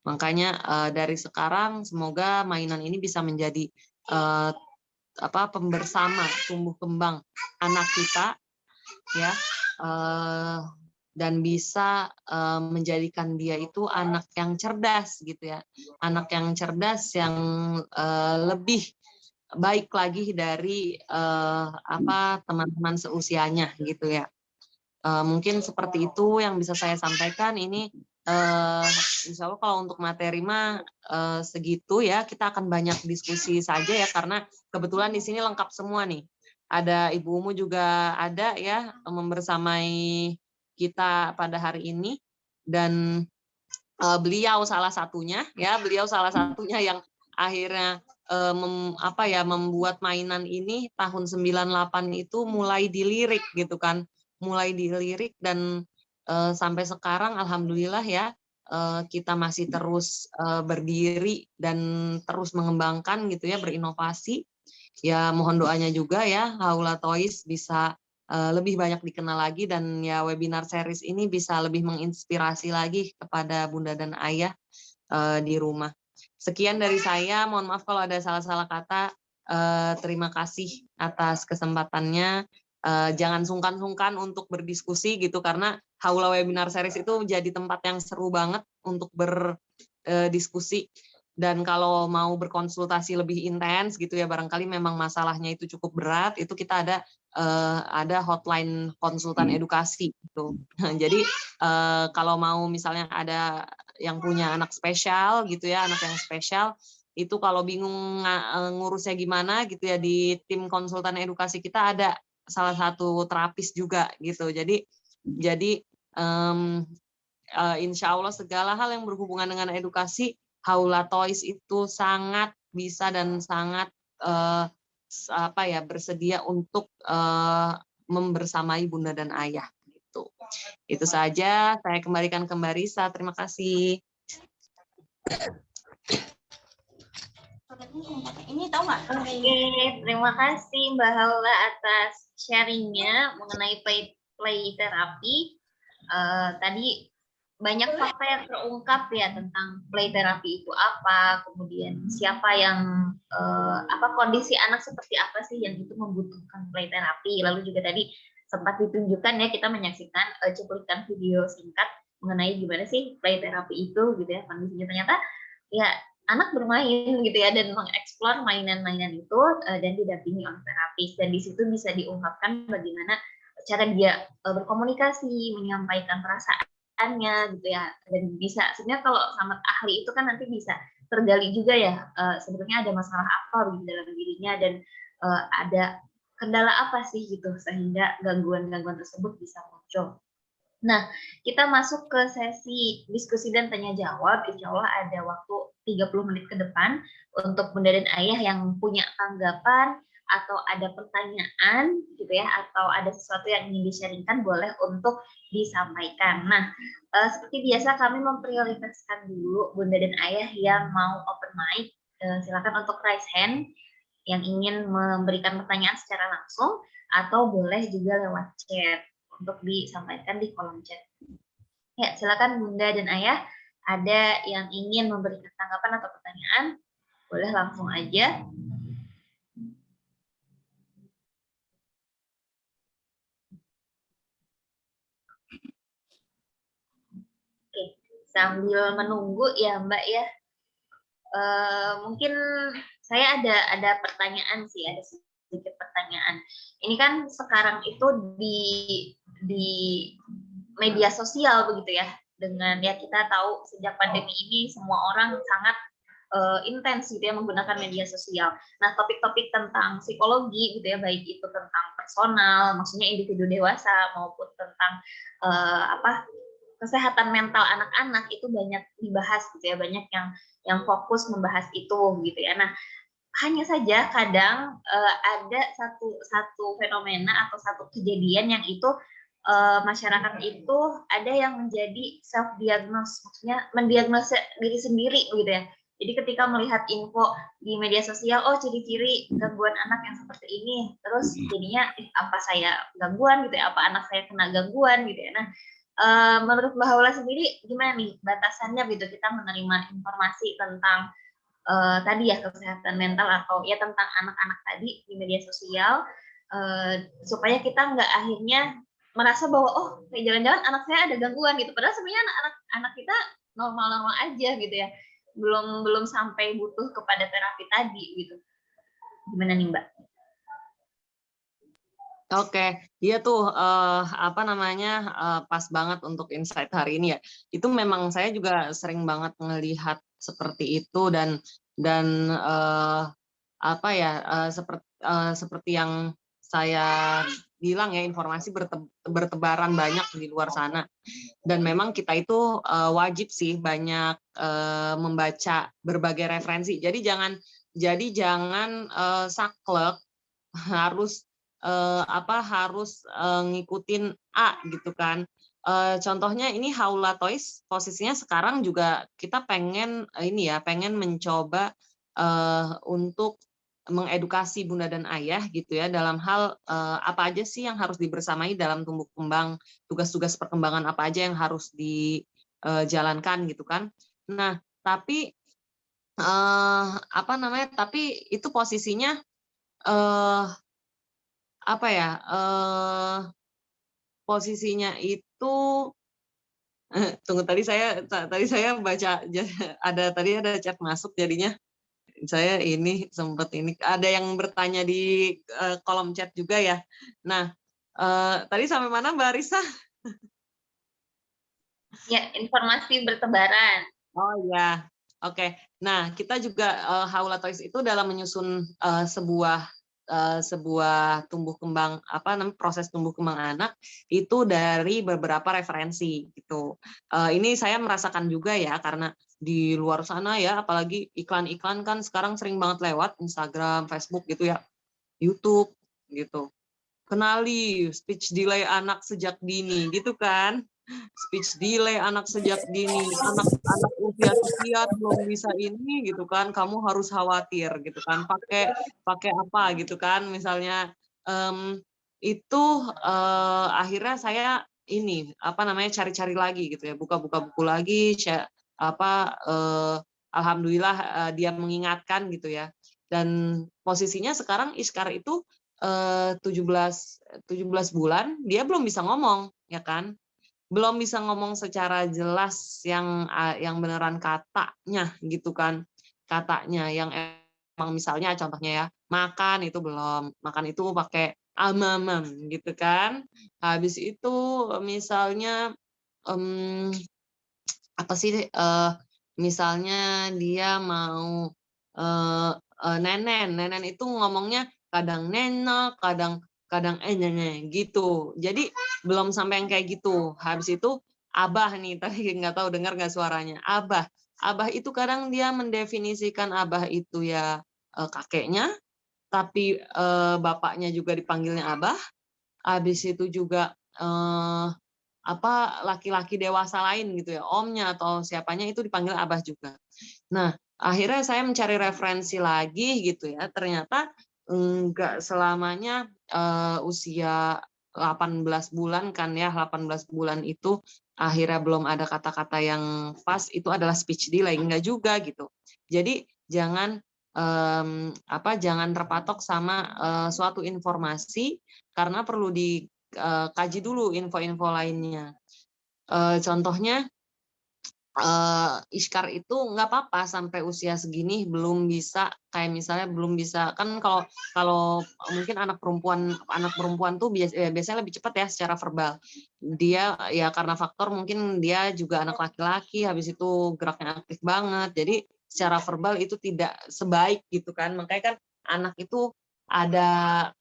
Makanya dari sekarang semoga mainan ini bisa menjadi pembersama tumbuh kembang anak kita ya, dan bisa menjadikan dia itu anak yang cerdas gitu ya, anak yang cerdas yang lebih baik lagi dari teman-teman seusianya gitu ya. Mungkin seperti itu yang bisa saya sampaikan. Ini insya Allah kalau untuk materi mah segitu ya, kita akan banyak diskusi saja ya, karena kebetulan di sini lengkap semua nih. Ada Ibu Umu juga ada ya, membersamai kita pada hari ini, dan beliau salah satunya yang akhirnya membuat mainan ini tahun 98 itu mulai dilirik gitu kan, dan sampai sekarang alhamdulillah ya, kita masih terus berdiri dan terus mengembangkan gitu ya, berinovasi. Ya mohon doanya juga ya, Haula Toys bisa lebih banyak dikenal lagi, dan ya webinar series ini bisa lebih menginspirasi lagi kepada bunda dan ayah di rumah. Sekian dari saya, mohon maaf kalau ada salah-salah kata. Terima kasih atas kesempatannya. Jangan sungkan-sungkan untuk berdiskusi gitu, karena Haula Webinar Series itu jadi tempat yang seru banget untuk berdiskusi. Dan kalau mau berkonsultasi lebih intens gitu ya, barangkali memang masalahnya itu cukup berat, itu kita ada hotline konsultan edukasi gitu. Jadi kalau mau misalnya ada yang punya anak spesial gitu ya, anak yang spesial, itu kalau bingung ngurusnya gimana gitu ya, di tim konsultan edukasi kita ada salah satu terapis juga gitu. Jadi insya Allah segala hal yang berhubungan dengan edukasi, Haula Toys itu sangat bisa dan sangat bersedia untuk membersamai bunda dan ayah gitu. Itu saja, saya kembalikan ke Mbak Risa. Terima kasih. Ini tahu nggak? Oke, terima kasih Mbak Haula atas sharingnya mengenai play terapi. Tadi banyak fakta yang terungkap ya tentang play terapi itu apa, kemudian siapa yang kondisi anak seperti apa sih yang itu membutuhkan play terapi. Lalu juga tadi sempat ditunjukkan ya, kita menyaksikan cuplikan video singkat mengenai gimana sih play terapi itu gitu ya, kondisinya ternyata ya anak bermain gitu ya, dan mengeksplor mainan-mainan itu dan didampingi oleh terapis, dan di situ bisa diungkapkan bagaimana cara dia berkomunikasi, menyampaikan perasaannya gitu ya, dan bisa sebenarnya kalau sama ahli itu kan nanti bisa tergali juga ya sebetulnya ada masalah apa di dalam dirinya, dan ada kendala apa sih gitu sehingga gangguan-gangguan tersebut bisa muncul. Nah, kita masuk ke sesi diskusi dan tanya jawab. Insya Allah ada waktu 30 menit ke depan untuk bunda dan ayah yang punya tanggapan atau ada pertanyaan gitu ya, atau ada sesuatu yang ingin di-sharingkan, boleh untuk disampaikan. Nah, seperti biasa kami memprioritaskan dulu bunda dan ayah yang mau open mic. Silakan untuk raise hand yang ingin memberikan pertanyaan secara langsung, atau boleh juga lewat chat untuk disampaikan di kolom chat. Ya, silakan bunda dan ayah, ada yang ingin memberikan tanggapan atau pertanyaan, boleh langsung aja. Oke, sambil menunggu ya Mbak ya, mungkin saya ada pertanyaan sih, ada sedikit pertanyaan. Ini kan sekarang itu di media sosial begitu ya, dengan ya kita tahu sejak pandemi ini semua orang sangat intens gitu ya menggunakan media sosial. Nah, topik-topik tentang psikologi gitu ya, baik itu tentang personal, maksudnya individu dewasa, maupun tentang kesehatan mental anak-anak itu banyak dibahas gitu ya, banyak yang fokus membahas itu gitu ya. Nah, hanya saja kadang ada satu fenomena atau satu kejadian yang itu masyarakat itu ada yang menjadi self diagnose, maksudnya mendiagnosa diri sendiri gitu ya. Jadi ketika melihat info di media sosial, oh ciri-ciri gangguan anak yang seperti ini, terus jadinya apa saya gangguan gitu ya, apa anak saya kena gangguan gitu ya. Nah, menurut Mbak Haula sendiri gimana nih batasannya gitu kita menerima informasi tentang tadi ya kesehatan mental atau ya tentang anak-anak tadi di media sosial supaya kita nggak akhirnya merasa bahwa oh kayak jangan-jangan anak saya ada gangguan gitu, padahal sebenarnya anak kita normal-normal aja gitu ya, belum sampai butuh kepada terapi tadi gitu. Gimana nih Mbak? Oke, iya tuh apa namanya pas banget untuk insight hari ini ya. Itu memang saya juga sering banget ngelihat seperti itu dan apa ya seperti yang saya bilang ya, informasi bertebaran banyak di luar sana. Dan memang kita itu wajib sih banyak membaca berbagai referensi. Jadi jangan saklek harus ngikutin A gitu kan. Contohnya ini Haula Toys posisinya sekarang juga kita pengen pengen mencoba untuk mengedukasi bunda dan ayah gitu ya dalam hal apa aja sih yang harus dibersamai dalam tumbuh kembang, tugas-tugas perkembangan apa aja yang harus dijalankan gitu kan. Nah, tapi tapi itu posisinya posisinya itu tunggu, tadi saya baca ada chat masuk, jadinya saya ini sempat ada yang bertanya di kolom chat juga ya. Nah, tadi sampai mana Mbak Risa? Ya, informasi bertebaran. Oh ya, oke. Nah, kita juga Haula Toys itu dalam menyusun sebuah tumbuh kembang proses tumbuh kembang anak itu dari beberapa referensi gitu. Ini saya merasakan juga ya, karena di luar sana ya, apalagi iklan-iklan kan sekarang sering banget lewat Instagram, Facebook gitu ya, YouTube gitu. Kenali speech delay anak sejak dini gitu kan. Speech delay anak sejak dini, anak usia sekian belum bisa ini gitu kan, kamu harus khawatir gitu kan, pakai apa gitu kan, misalnya itu akhirnya saya cari-cari lagi gitu ya, buka-buka buku lagi, alhamdulillah dia mengingatkan gitu ya. Dan posisinya sekarang Iskar itu 17 bulan, dia belum bisa ngomong ya kan, belum bisa ngomong secara jelas yang beneran katanya gitu kan, katanya yang emang misalnya contohnya ya, makan itu belum, makan itu pakai amamam gitu kan. Habis itu misalnya misalnya dia mau nenen itu ngomongnya kadang nenek, kadang nenek gitu. Jadi belum sampai yang kayak gitu. Habis itu abah nih, tadi nggak tahu dengar nggak suaranya. Abah itu kadang dia mendefinisikan abah itu ya kakeknya, tapi bapaknya juga dipanggilnya abah. Habis itu juga laki-laki dewasa lain gitu ya, omnya atau siapanya itu dipanggil abah juga. Nah, akhirnya saya mencari referensi lagi gitu ya, ternyata enggak selamanya usia 18 bulan kan ya, 18 bulan itu akhirnya belum ada kata-kata yang pas, itu adalah speech delay, enggak juga gitu. Jadi jangan jangan terpatok sama suatu informasi, karena perlu dikaji dulu info-info lainnya. Contohnya Iskar itu nggak apa-apa sampai usia segini belum bisa, kayak misalnya belum bisa kan, kalau mungkin anak perempuan tuh biasanya lebih cepat ya secara verbal. Dia ya karena faktor mungkin dia juga anak laki-laki, habis itu geraknya aktif banget, jadi secara verbal itu tidak sebaik gitu kan. Makanya kan anak itu ada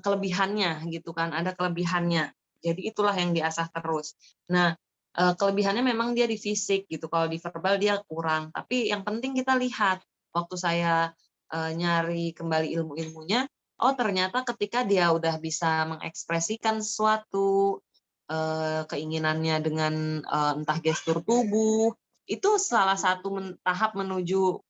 kelebihannya gitu kan, ada kelebihannya. Jadi itulah yang diasah terus. Nah, kelebihannya memang dia di fisik gitu. Kalau di verbal dia kurang. Tapi yang penting kita lihat waktu saya nyari kembali ilmu-ilmunya, oh ternyata ketika dia udah bisa mengekspresikan sesuatu keinginannya dengan entah gestur tubuh, itu salah satu tahap menuju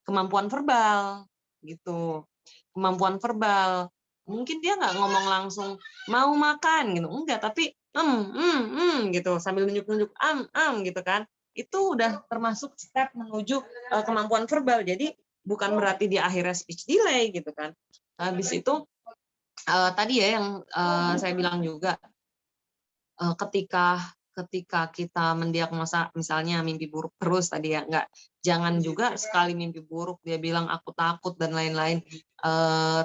kemampuan verbal gitu. Kemampuan verbal. Mungkin dia nggak ngomong langsung mau makan gitu, enggak, tapi gitu sambil nunjuk-nunjuk gitu kan. Itu udah termasuk step menuju kemampuan verbal. Jadi bukan berarti dia akhirnya speech delay gitu kan. Habis itu tadi ya yang saya bilang juga ketika kita mendiagnosa misalnya mimpi buruk terus tadi ya, jangan juga sekali mimpi buruk dia bilang aku takut dan lain-lain,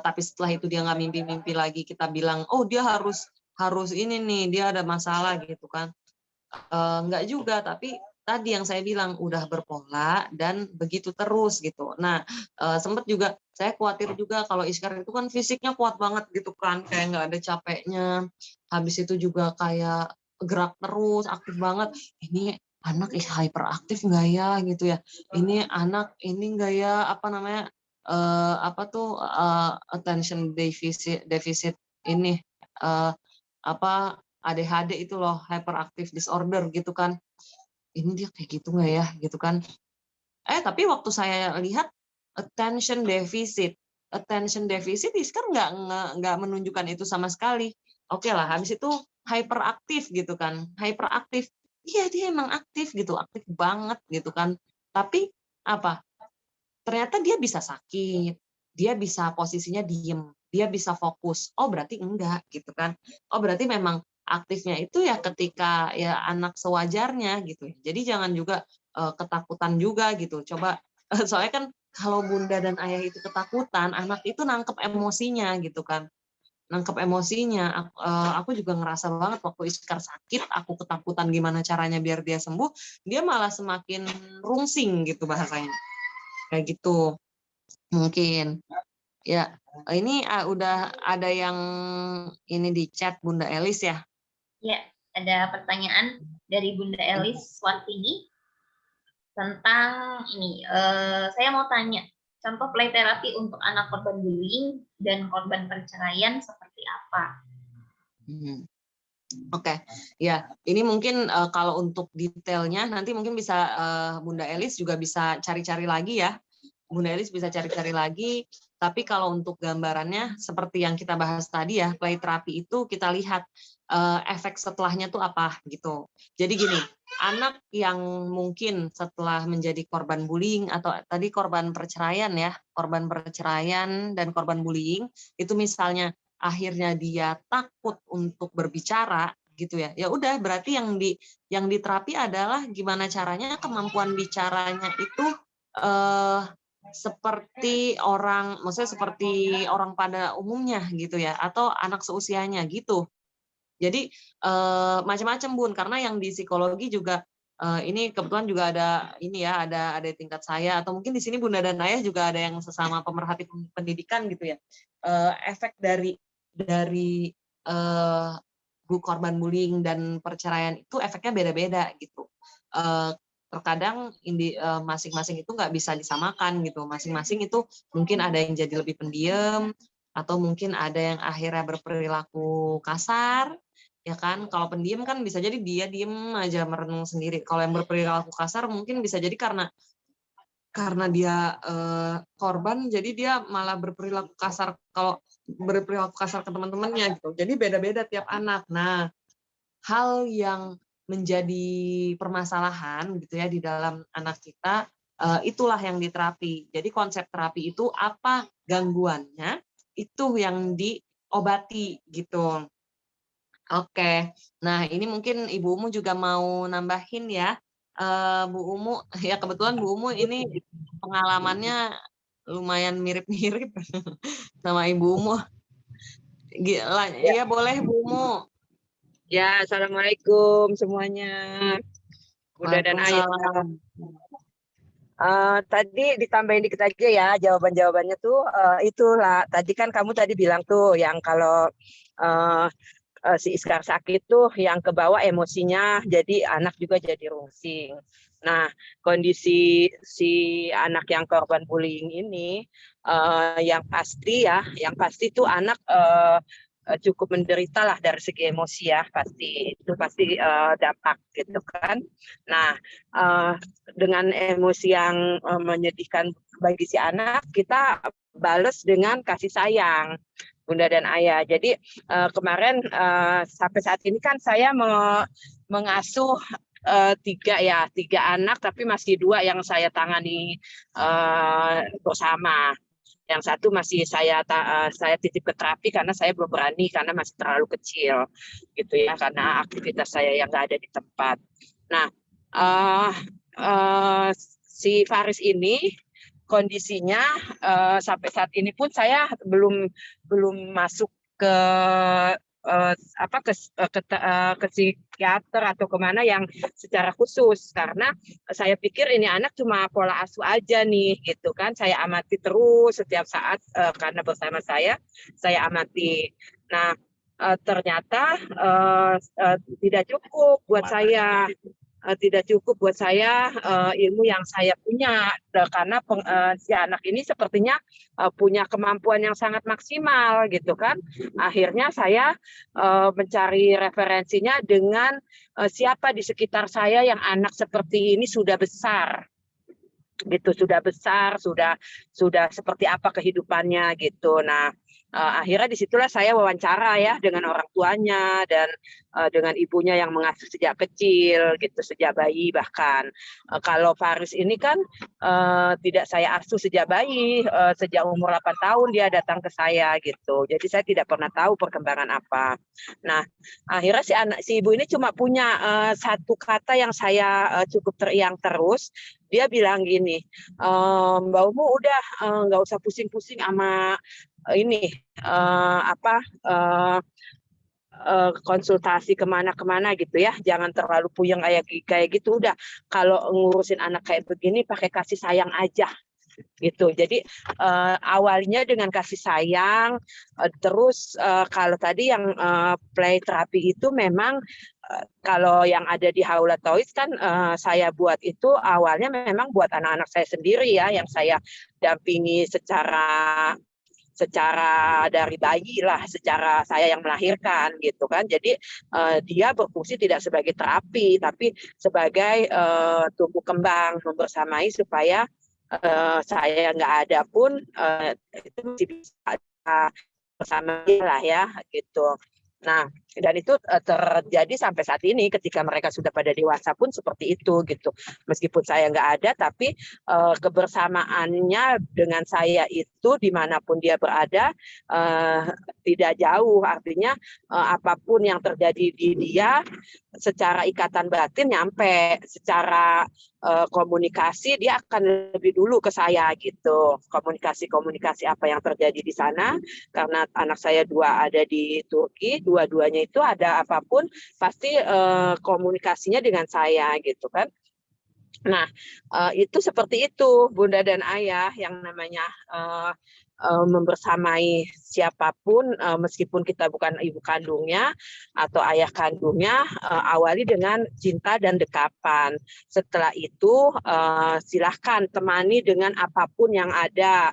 tapi setelah itu dia nggak mimpi-mimpi lagi kita bilang oh dia harus ini nih dia ada masalah gitu kan. Enggak juga, tapi tadi yang saya bilang udah berpola dan begitu terus gitu. Nah, sempat juga saya khawatir juga kalau Iskar itu kan fisiknya kuat banget gitu kan, kayak nggak ada capeknya. Habis itu juga kayak gerak terus, aktif banget. Ini anak hyperaktif nggak ya gitu ya? Ini anak ini nggak ya apa namanya apa tuh attention deficit ini apa ADHD itu loh, hyperactive disorder gitu kan. Ini dia kayak gitu nggak ya gitu kan. Tapi waktu saya lihat attention deficit Iskar nggak menunjukkan itu sama sekali. Oke lah, habis itu hyperaktif gitu kan. Hyperaktif, iya dia emang aktif gitu, aktif banget gitu kan. Tapi apa? Ternyata dia bisa sakit, dia bisa posisinya diem, dia bisa fokus. Oh berarti enggak gitu kan. Oh berarti memang aktifnya itu ya ketika ya anak sewajarnya gitu. Jadi jangan juga ketakutan juga gitu. Coba soalnya kan kalau bunda dan ayah itu ketakutan, anak itu nangkep emosinya gitu kan. Nangkep emosinya. Aku juga ngerasa banget waktu Iskar sakit, aku ketakutan gimana caranya biar dia sembuh, dia malah semakin rungsing gitu bahasanya. Kayak gitu. Mungkin. Ya, ini udah ada yang ini di chat Bunda Elis ya. Ya, ada pertanyaan dari Bunda Elis Swatini tentang ini. Saya mau tanya, contoh play therapy untuk anak korban bullying dan korban perceraian seperti apa? Oke, ya ini mungkin kalau untuk detailnya nanti mungkin bisa Bunda Elis juga bisa cari-cari lagi ya. Bunda Elis bisa cari-cari lagi, tapi kalau untuk gambarannya seperti yang kita bahas tadi ya, play terapi itu kita lihat efek setelahnya tuh apa gitu. Jadi gini, anak yang mungkin setelah menjadi korban bullying atau tadi korban perceraian ya, korban perceraian dan korban bullying, itu misalnya akhirnya dia takut untuk berbicara gitu ya. Ya udah berarti yang diterapi adalah gimana caranya kemampuan bicaranya itu maksudnya seperti orang pada umumnya gitu ya, atau anak seusianya gitu. Jadi macam-macam Bun, karena yang di psikologi juga ini kebetulan juga ada ini ya, ada tingkat saya atau mungkin di sini Bunda dan Ayah juga ada yang sesama pemerhati pendidikan gitu ya. Efek dari korban bullying dan perceraian itu efeknya beda-beda gitu. Terkadang masing-masing itu nggak bisa disamakan gitu. Masing-masing itu mungkin ada yang jadi lebih pendiam, atau mungkin ada yang akhirnya berperilaku kasar, ya kan? Kalau pendiam kan bisa jadi dia diem aja merenung sendiri. Kalau yang berperilaku kasar mungkin bisa jadi karena dia korban, jadi dia malah berperilaku kasar kalau berperilaku kasar ke teman-temannya gitu. Jadi beda-beda tiap anak. Nah, hal yang menjadi permasalahan gitu ya di dalam anak kita, itulah yang diterapi. Jadi konsep terapi itu apa gangguannya, itu yang diobati gitu. Oke, nah ini mungkin Ibu Umu juga mau nambahin ya. Bu Umu, ya kebetulan Bu Umu ini pengalamannya lumayan mirip-mirip sama Ibu Umu. Ya boleh Bu Umu. Ya, assalamualaikum semuanya, Bunda dan Ayah. Tadi ditambahin dikit aja ya jawabannya tuh itulah. Tadi kan kamu bilang tuh yang kalau si Iskar sakit tuh yang kebawa emosinya, jadi anak juga jadi rungsing. Nah, kondisi si anak yang korban bullying ini yang pasti tuh anak cukup menderita lah dari segi emosi ya, pasti itu pasti dampak gitu kan. Nah, dengan emosi yang menyedihkan bagi si anak, kita balas dengan kasih sayang Bunda dan Ayah. Jadi kemarin sampai saat ini kan saya mengasuh tiga anak, tapi masih 2 yang saya tangani bersama. Yang satu masih saya titip ke terapi karena saya belum berani karena masih terlalu kecil gitu ya, karena aktivitas saya yang nggak ada di tempat. Nah, si Faris ini kondisinya sampai saat ini pun saya belum masuk ke ke psikiater atau kemana yang secara khusus, karena saya pikir ini anak cuma pola asuh aja nih gitu kan. Saya amati terus setiap saat karena bersama saya amati. Nah, ternyata tidak cukup buat saya. Tidak cukup buat saya ilmu yang saya punya, karena si anak ini sepertinya punya kemampuan yang sangat maksimal gitu kan. Akhirnya saya mencari referensinya dengan siapa di sekitar saya yang anak seperti ini sudah besar gitu, sudah seperti apa kehidupannya gitu. Nah, akhirnya disitulah saya wawancara ya dengan orang tuanya dan dengan ibunya yang mengasuh sejak kecil gitu, sejak bayi bahkan. Kalau Faris ini kan tidak saya asuh sejak bayi, sejak umur 8 tahun dia datang ke saya gitu. Jadi saya tidak pernah tahu perkembangan apa. Nah, akhirnya si ibu ini cuma punya satu kata yang saya cukup teriang terus. Dia bilang gini, Mbak Umu udah nggak usah pusing-pusing sama ini konsultasi kemana-kemana gitu ya, jangan terlalu puyeng kayak gitu. Udah, kalau ngurusin anak kayak begini pakai kasih sayang aja gitu. Jadi awalnya dengan kasih sayang, terus kalau tadi yang play terapi itu memang kalau yang ada di Haula Toys kan saya buat itu awalnya memang buat anak-anak saya sendiri ya, yang saya dampingi secara dari bayi lah, secara saya yang melahirkan gitu kan. Jadi dia berfungsi tidak sebagai terapi, tapi sebagai tumbuh kembang membersamai supaya saya nggak ada pun itu masih bisa bersama dia lah ya gitu. Nah, dan itu terjadi sampai saat ini ketika mereka sudah pada dewasa pun seperti itu gitu. Meskipun saya nggak ada, tapi kebersamaannya dengan saya itu dimanapun dia berada tidak jauh. Artinya apapun yang terjadi di dia secara ikatan batin nyampe, secara komunikasi dia akan lebih dulu ke saya gitu. Komunikasi apa yang terjadi di sana, karena anak saya 2 ada di Turki, dua-duanya itu ada apapun pasti komunikasinya dengan saya gitu kan. Nah, itu seperti itu Bunda dan Ayah, yang namanya membersamai siapapun, meskipun kita bukan ibu kandungnya atau ayah kandungnya, awali dengan cinta dan dekapan. Setelah itu silahkan temani dengan apapun yang ada,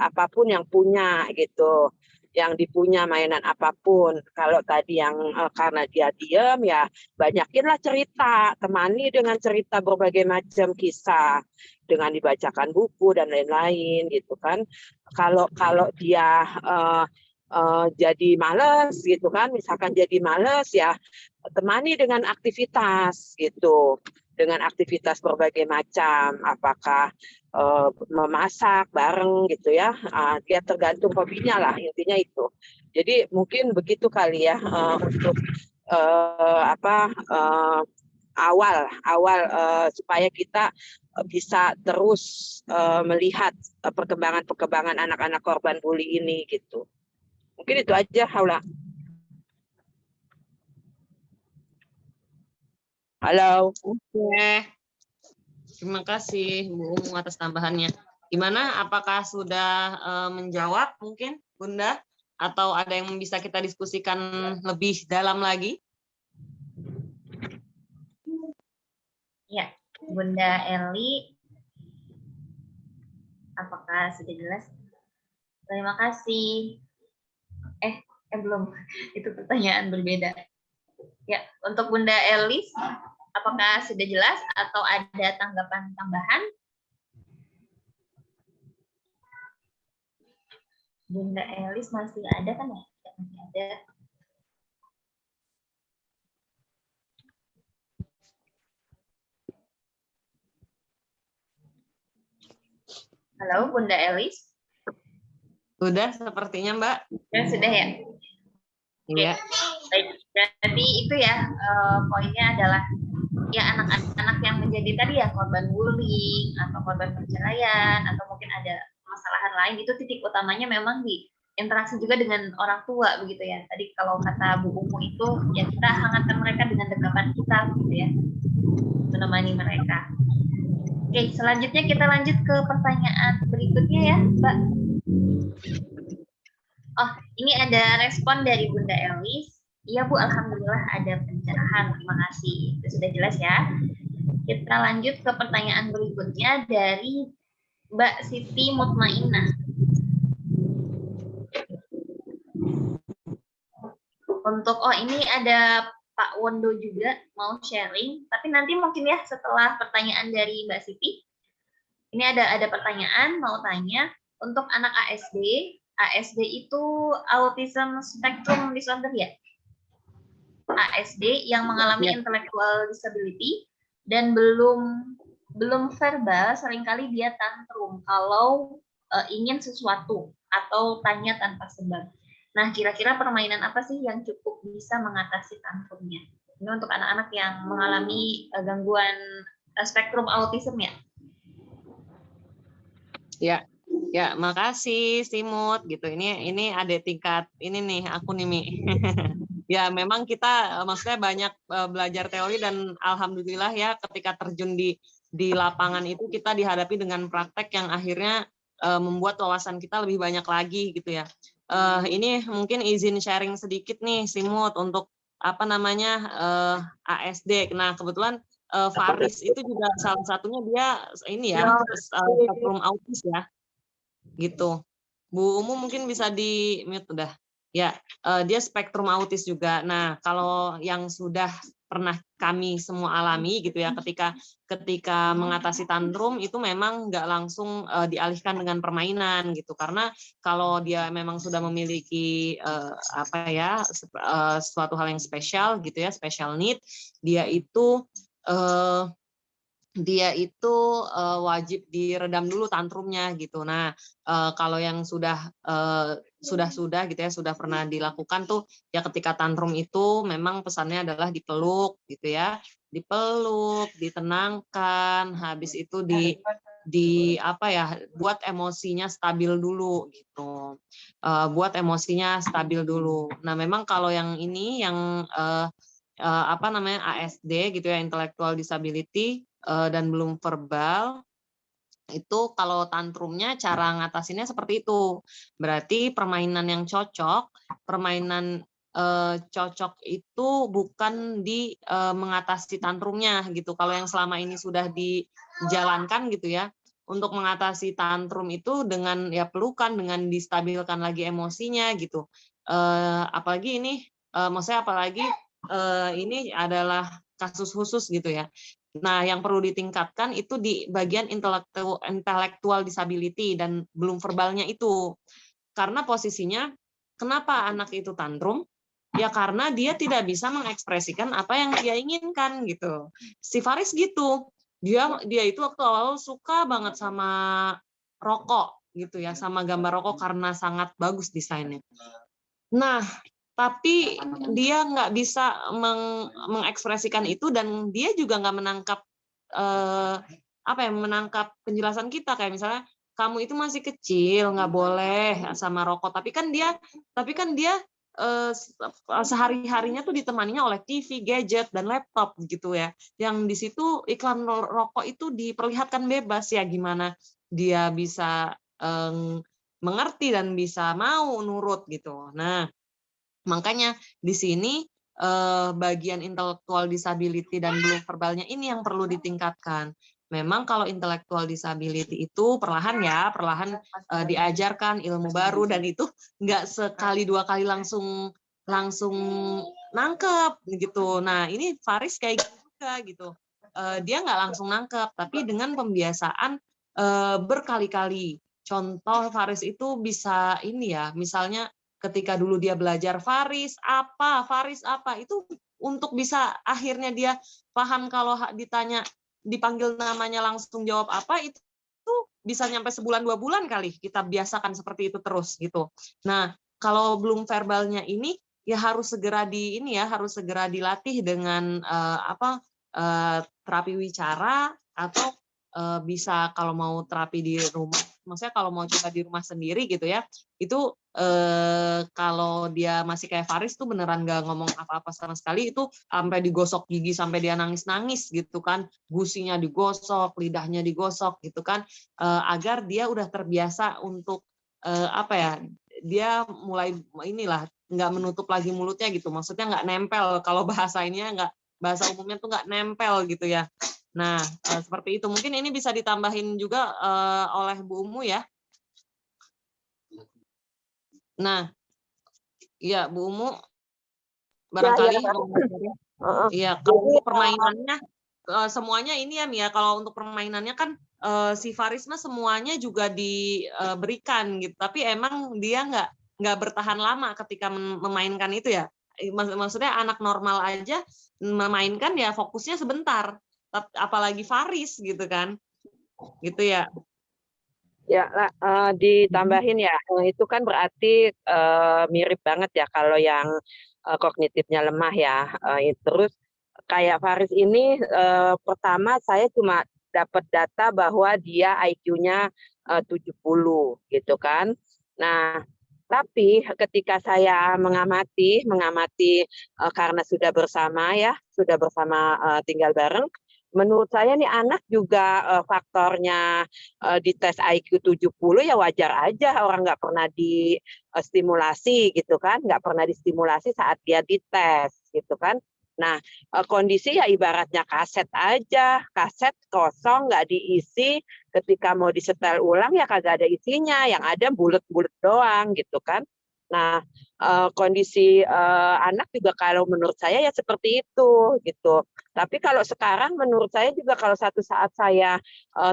apapun yang punya gitu, yang dipunya mainan apapun. Kalau tadi yang karena dia diam ya banyakinlah cerita, temani dengan cerita berbagai macam kisah, dengan dibacakan buku dan lain-lain gitu kan. Kalau dia jadi males gitu kan, misalkan jadi males ya temani dengan aktivitas gitu, dengan aktivitas berbagai macam, apakah memasak bareng gitu ya, dia tergantung hobinya lah, intinya itu. Jadi mungkin begitu kali ya untuk awal supaya kita bisa terus melihat perkembangan anak-anak korban bully ini gitu. Mungkin itu aja, Haula. Halo. Oke. Terima kasih Bu Umu atas tambahannya. Gimana? Apakah sudah menjawab mungkin, Bunda? Atau ada yang bisa kita diskusikan lebih dalam lagi? Ya, Bunda Eli, apakah sudah jelas? Terima kasih. Belum, itu pertanyaan berbeda. Ya, untuk Bunda Elis, apakah sudah jelas atau ada tanggapan tambahan? Bunda Elis masih ada kan ya? Masih ada. Halo, Bunda Elis. Sudah sepertinya, Mbak. Ya, sudah ya? Iya. Baik, berarti itu ya poinnya adalah ya anak-anak yang menjadi tadi ya korban bullying atau korban perceraian atau mungkin ada permasalahan lain, itu titik utamanya memang di interaksi juga dengan orang tua begitu ya. Tadi kalau kata Bu Umu itu ya kita hangatkan mereka dengan dekapan kita gitu ya, menemani mereka. Oke, selanjutnya kita lanjut ke pertanyaan berikutnya ya, Mbak. Oh, ini ada respon dari Bunda Elis. Iya Bu, alhamdulillah ada pencerahan. Terima kasih. Itu sudah jelas ya. Kita lanjut ke pertanyaan berikutnya dari Mbak Siti Mutmainah. Untuk ini ada Pak Wondo juga mau sharing, tapi nanti mungkin ya setelah pertanyaan dari Mbak Siti. Ini ada pertanyaan mau tanya untuk anak ASD. ASD itu Autism Spectrum Disorder ya? ASD yang mengalami intellectual disability dan belum verbal, seringkali dia tantrum kalau ingin sesuatu atau tanya tanpa sebab. Nah, kira-kira permainan apa sih yang cukup bisa mengatasi tantrumnya? Ini untuk anak-anak yang mengalami gangguan spektrum autism ya? Ya, makasih Simut gitu. Ini ada tingkat ini nih aku nih Mi. Ya, memang kita maksudnya banyak belajar teori dan alhamdulillah ya ketika terjun di lapangan itu kita dihadapi dengan praktek yang akhirnya membuat wawasan kita lebih banyak lagi gitu ya. Ini mungkin izin sharing sedikit nih Simut untuk apa namanya ASD. Nah, kebetulan Faris itu juga salah satunya dia ini ya spektrum autis ya. Gitu. Bu Umu mungkin bisa di mute udah. Ya, dia spektrum autis juga. Nah, kalau yang sudah pernah kami semua alami gitu ya, ketika mengatasi tantrum itu memang nggak langsung dialihkan dengan permainan gitu, karena kalau dia memang sudah memiliki suatu hal yang spesial gitu ya, special need, dia itu wajib diredam dulu tantrumnya gitu. Nah, kalau yang sudah gitu ya, sudah pernah dilakukan tuh ya ketika tantrum itu memang pesannya adalah dipeluk gitu ya. Dipeluk, ditenangkan, habis itu buat emosinya stabil dulu gitu. Buat emosinya stabil dulu. Nah, memang kalau yang ini yang ASD gitu ya, intellectual disability dan belum verbal, itu kalau tantrumnya cara ngatasinnya seperti itu. Berarti permainan yang cocok, cocok itu bukan di mengatasi tantrumnya gitu. Kalau yang selama ini sudah dijalankan gitu ya, untuk mengatasi tantrum itu dengan ya pelukan, dengan distabilkan lagi emosinya gitu. Apalagi ini ini adalah kasus khusus gitu ya. Nah, yang perlu ditingkatkan itu di bagian intellectual disability dan belum verbalnya itu. Karena posisinya, kenapa anak itu tantrum? Ya karena dia tidak bisa mengekspresikan apa yang dia inginkan gitu. Si Faris gitu. Dia itu waktu awal suka banget sama rokok gitu ya, sama gambar rokok karena sangat bagus desainnya. Nah, tapi dia nggak bisa mengekspresikan itu dan dia juga nggak menangkap menangkap penjelasan kita, kayak misalnya kamu itu masih kecil nggak boleh sama rokok, tapi kan dia sehari-harinya tuh ditemaninya oleh TV, gadget dan laptop gitu ya, yang di situ iklan rokok itu diperlihatkan bebas ya, gimana dia bisa mengerti dan bisa mau nurut gitu. Nah, makanya di sini bagian intellectual disability dan belum verbalnya ini yang perlu ditingkatkan. Memang kalau intellectual disability itu perlahan diajarkan ilmu baru dan itu nggak sekali dua kali langsung nangkep gitu. Nah ini Faris kayak gitu juga gitu. Dia nggak langsung nangkep, tapi dengan pembiasaan berkali-kali. Contoh Faris itu bisa ini ya, misalnya ketika dulu dia belajar Faris apa, itu untuk bisa akhirnya dia paham kalau ditanya, dipanggil namanya langsung jawab apa, itu bisa nyampe sebulan 2 bulan kali kita biasakan seperti itu terus gitu. Nah, kalau belum verbalnya ini ya harus segera dilatih dengan terapi wicara atau bisa kalau mau terapi di rumah, maksudnya kalau mau coba di rumah sendiri gitu ya, itu kalau dia masih kayak Faris tuh beneran nggak ngomong apa-apa sama sekali, itu sampai digosok gigi sampai dia nangis-nangis gitu kan, gusinya digosok, lidahnya digosok gitu kan, agar dia udah terbiasa untuk dia mulai inilah nggak menutup lagi mulutnya gitu, maksudnya nggak nempel, kalau bahasa umumnya tuh nggak nempel gitu ya. Nah, seperti itu. Mungkin ini bisa ditambahin juga oleh Bu Umu ya. Nah, ya Bu Umu, barangkali iya, kalau untuk permainannya semuanya ini ya Mia, kalau untuk permainannya kan si Farisma semuanya juga diberikan gitu, tapi emang dia nggak bertahan lama ketika memainkan itu ya. Maksudnya anak normal aja memainkan ya fokusnya sebentar, apalagi Faris gitu kan, gitu ya. Ya, ditambahin ya, itu kan berarti mirip banget ya kalau yang kognitifnya lemah ya. Terus kayak Faris ini pertama saya cuma dapat data bahwa dia IQ-nya 70 gitu kan. Nah, tapi ketika saya mengamati karena sudah bersama tinggal bareng, menurut saya nih anak juga faktornya di tes IQ 70 ya wajar aja, orang nggak pernah distimulasi gitu kan, nggak pernah distimulasi saat dia dites gitu kan. Nah, kondisi ya ibaratnya kaset aja, kaset kosong nggak diisi, ketika mau disetel ulang ya kagak ada isinya, yang ada bulet-bulet doang gitu kan. Nah, kondisi anak juga kalau menurut saya ya seperti itu gitu. Tapi kalau sekarang menurut saya juga kalau satu saat saya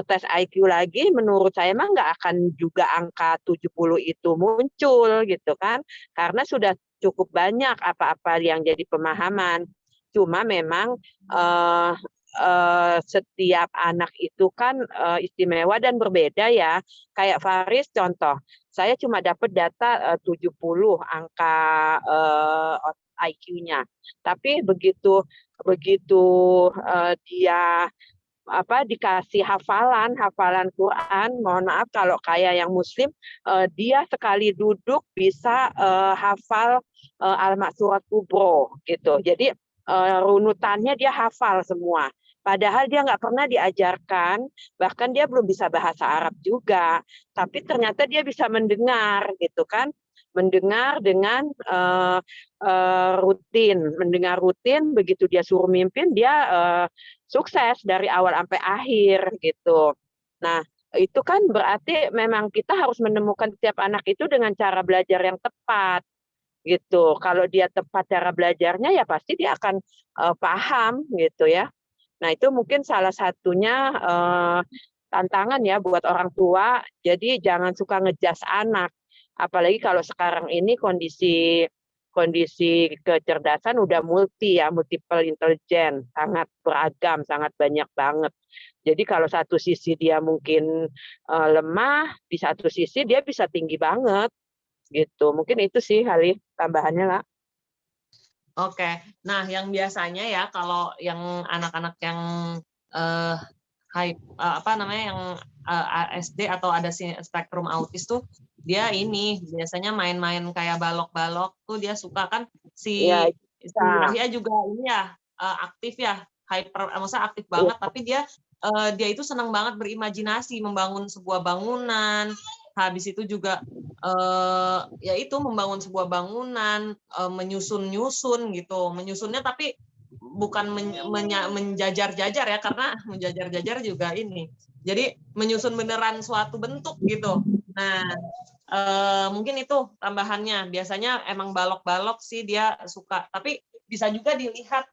tes IQ lagi, menurut saya mah nggak akan juga angka 70 itu muncul gitu kan. Karena sudah cukup banyak apa-apa yang jadi pemahaman. Cuma memang setiap anak itu kan istimewa dan berbeda ya. Kayak Faris contoh, saya cuma dapat data 70 angka IQ-nya. Tapi begitu dia dikasih hafalan Quran, mohon maaf kalau kayak yang Muslim, dia sekali duduk bisa hafal Al-Ma'surat Kubro gitu. Jadi runutannya dia hafal semua. Padahal dia nggak pernah diajarkan, bahkan dia belum bisa bahasa Arab juga. Tapi ternyata dia bisa mendengar gitu kan. Mendengar dengan rutin, begitu dia suruh mimpin, dia sukses dari awal sampai akhir gitu. Nah, itu kan berarti memang kita harus menemukan setiap anak itu dengan cara belajar yang tepat gitu. Kalau dia tepat cara belajarnya ya pasti dia akan paham gitu ya. Nah, itu mungkin salah satunya tantangan ya buat orang tua. Jadi jangan suka ngejas anak. Apalagi kalau sekarang ini kondisi kecerdasan udah multiple intelligence, sangat beragam, sangat banyak banget. Jadi kalau satu sisi dia mungkin lemah, di satu sisi dia bisa tinggi banget gitu. Mungkin itu sih Halih tambahannya lah. Oke, nah yang biasanya ya kalau yang anak-anak yang yang ASD atau ada spektrum autis tuh dia ini biasanya main-main kayak balok-balok tuh dia suka kan si Rahia juga ini ya aktif ya maksudnya aktif banget tapi dia itu senang banget berimajinasi membangun sebuah bangunan habis itu juga ya itu membangun sebuah bangunan, menyusun gitu, menyusunnya tapi bukan menjajar-jajar ya, karena menjajar-jajar juga ini. Jadi menyusun beneran suatu bentuk gitu. Nah, mungkin itu tambahannya. Biasanya emang balok-balok sih dia suka, tapi bisa juga dilihat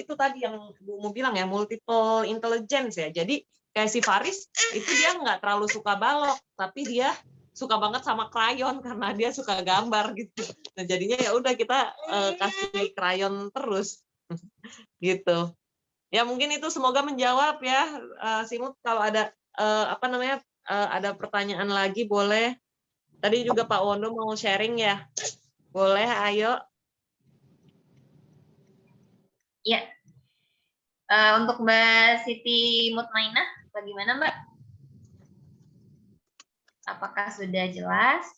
itu tadi yang Bu Mu bilang ya, multiple intelligence ya. Jadi kayak si Faris itu dia nggak terlalu suka balok, tapi dia suka banget sama krayon karena dia suka gambar gitu. Nah jadinya ya udah kita kasih krayon terus gitu. Ya mungkin itu semoga menjawab ya, Simut. Kalau ada ada pertanyaan lagi boleh. Tadi juga Pak Wondo mau sharing ya, boleh, ayo. Ya, untuk Mbak Siti Mutmainah, bagaimana Mbak? Apakah sudah jelas?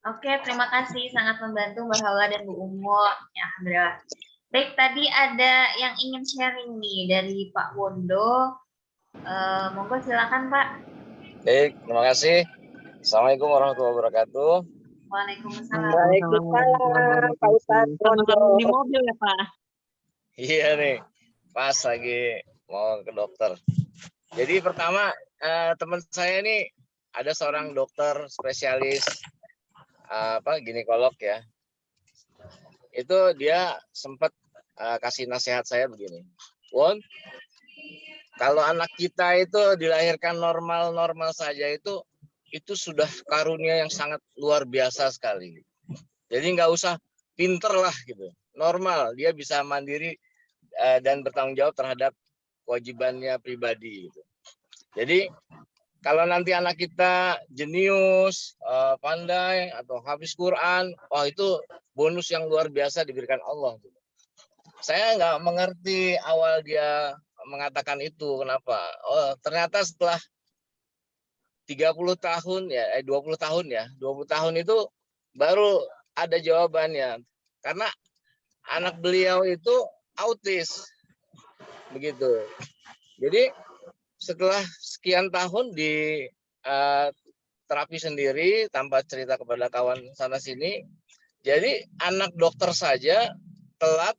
Oke, terima kasih. Sangat membantu Mbak Haula dan Bu Umu. Ya, alhamdulillah. Baik, tadi ada yang ingin sharing nih dari Pak Wondo. Monggo silakan Pak. Baik, terima kasih. Assalamualaikum warahmatullahi wabarakatuh. Waalaikumsalam. Waalaikumsalam, Pak Ustadz Wondo. Di mobil ya Pak? Iya nih, pas lagi mau ke dokter. Jadi pertama teman saya ini ada seorang dokter spesialis ginekolog ya. Itu dia sempat kasih nasihat saya begini, Won, kalau anak kita itu dilahirkan normal-normal saja itu sudah karunia yang sangat luar biasa sekali. Jadi nggak usah pinter lah gitu, normal dia bisa mandiri dan bertanggung jawab terhadap kewajibannya pribadi gitu. Jadi kalau nanti anak kita jenius, pandai atau hafiz Quran, itu bonus yang luar biasa diberikan Allah. Saya nggak mengerti awal dia mengatakan itu, kenapa? Oh, ternyata setelah 30 tahun ya, 20 tahun ya, 20 tahun itu baru ada jawabannya. Karena anak beliau itu autis. Begitu. Jadi setelah sekian tahun di terapi sendiri tanpa cerita kepada kawan sana sini, jadi anak dokter saja telat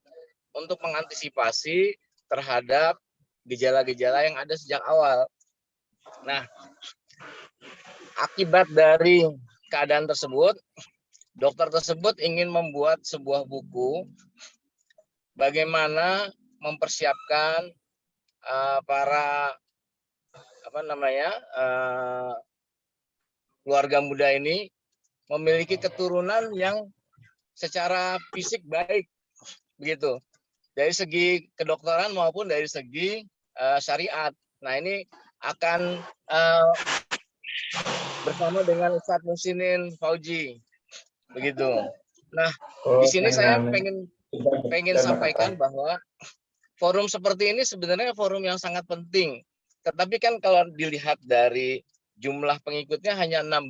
untuk mengantisipasi terhadap gejala-gejala yang ada sejak awal. Nah, akibat dari keadaan tersebut, dokter tersebut ingin membuat sebuah buku bagaimana mempersiapkan para keluarga muda ini memiliki keturunan yang secara fisik baik, begitu, dari segi kedokteran maupun dari segi syariat. Nah ini akan bersama dengan Ustadz Musinin Fauji, begitu. Nah di sini saya pengen sampaikan bahwa forum seperti ini sebenarnya forum yang sangat penting. Tetapi kan kalau dilihat dari jumlah pengikutnya hanya 16,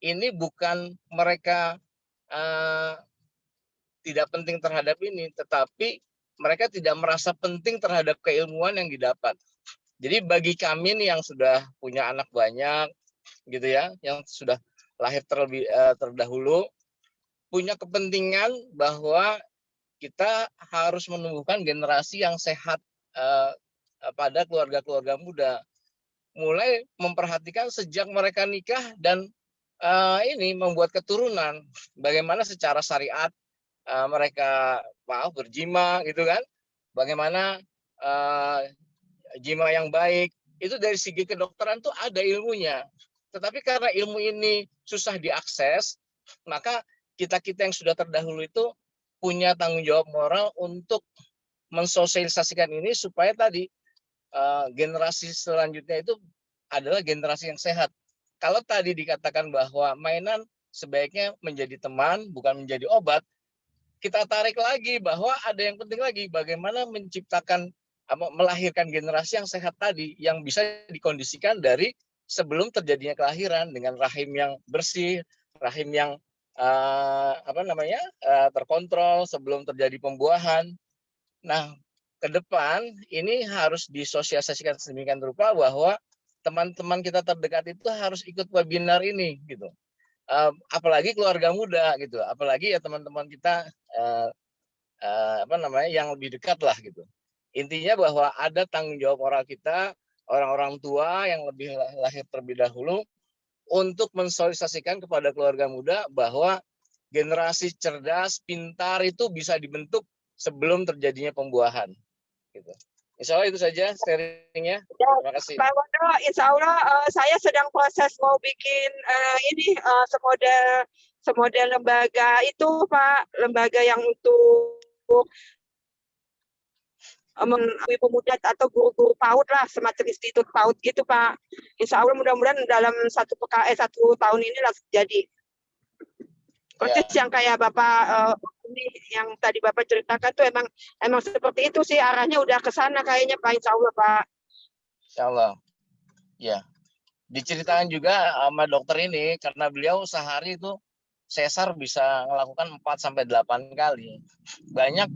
ini bukan mereka tidak penting terhadap ini, tetapi mereka tidak merasa penting terhadap keilmuan yang didapat. Jadi bagi kami nih yang sudah punya anak banyak, gitu ya, yang sudah lahir terlebih terdahulu, punya kepentingan bahwa kita harus menumbuhkan generasi yang sehat pada keluarga-keluarga muda, mulai memperhatikan sejak mereka nikah dan ini membuat keturunan, bagaimana secara syariat mereka berjima gitu kan, bagaimana jima yang baik itu dari segi kedokteran tuh ada ilmunya, tetapi karena ilmu ini susah diakses, maka kita yang sudah terdahulu itu punya tanggung jawab moral untuk mensosialisasikan ini supaya tadi generasi selanjutnya itu adalah generasi yang sehat. Kalau tadi dikatakan bahwa mainan sebaiknya menjadi teman bukan menjadi obat, kita tarik lagi bahwa ada yang penting lagi, bagaimana menciptakan melahirkan generasi yang sehat tadi, yang bisa dikondisikan dari sebelum terjadinya kelahiran dengan rahim yang bersih, rahim yang terkontrol sebelum terjadi pembuahan. Nah, ke depan ini harus disosialisasikan sedemikian rupa bahwa teman-teman kita terdekat itu harus ikut webinar ini gitu. Apalagi keluarga muda gitu, apalagi ya teman-teman kita yang lebih dekat lah gitu. Intinya bahwa ada tanggung jawab moral kita, orang-orang tua yang lebih lahir terlebih dahulu, untuk mensosialisasikan kepada keluarga muda bahwa generasi cerdas, pintar itu bisa dibentuk sebelum terjadinya pembuahan. Gitu. Insya Allah itu saja sharingnya. Terima kasih. Pak Wondo, insya Allah saya sedang proses mau bikin semodel lembaga itu Pak, lembaga yang untuk ibu pemuda atau guru-guru PAUD lah, semacam institut PAUD gitu Pak. Insya Allah mudah-mudahan dalam satu tahun ini langsung jadi. Persis yang kayak Bapak ini yang tadi Bapak ceritakan tuh emang seperti itu sih, arahnya udah ke sana kayaknya Pak, insya Allah Pak. Insya Allah. Ya. Diceritakan juga sama dokter ini karena beliau sehari itu sesar bisa melakukan 4-8 kali. Banyak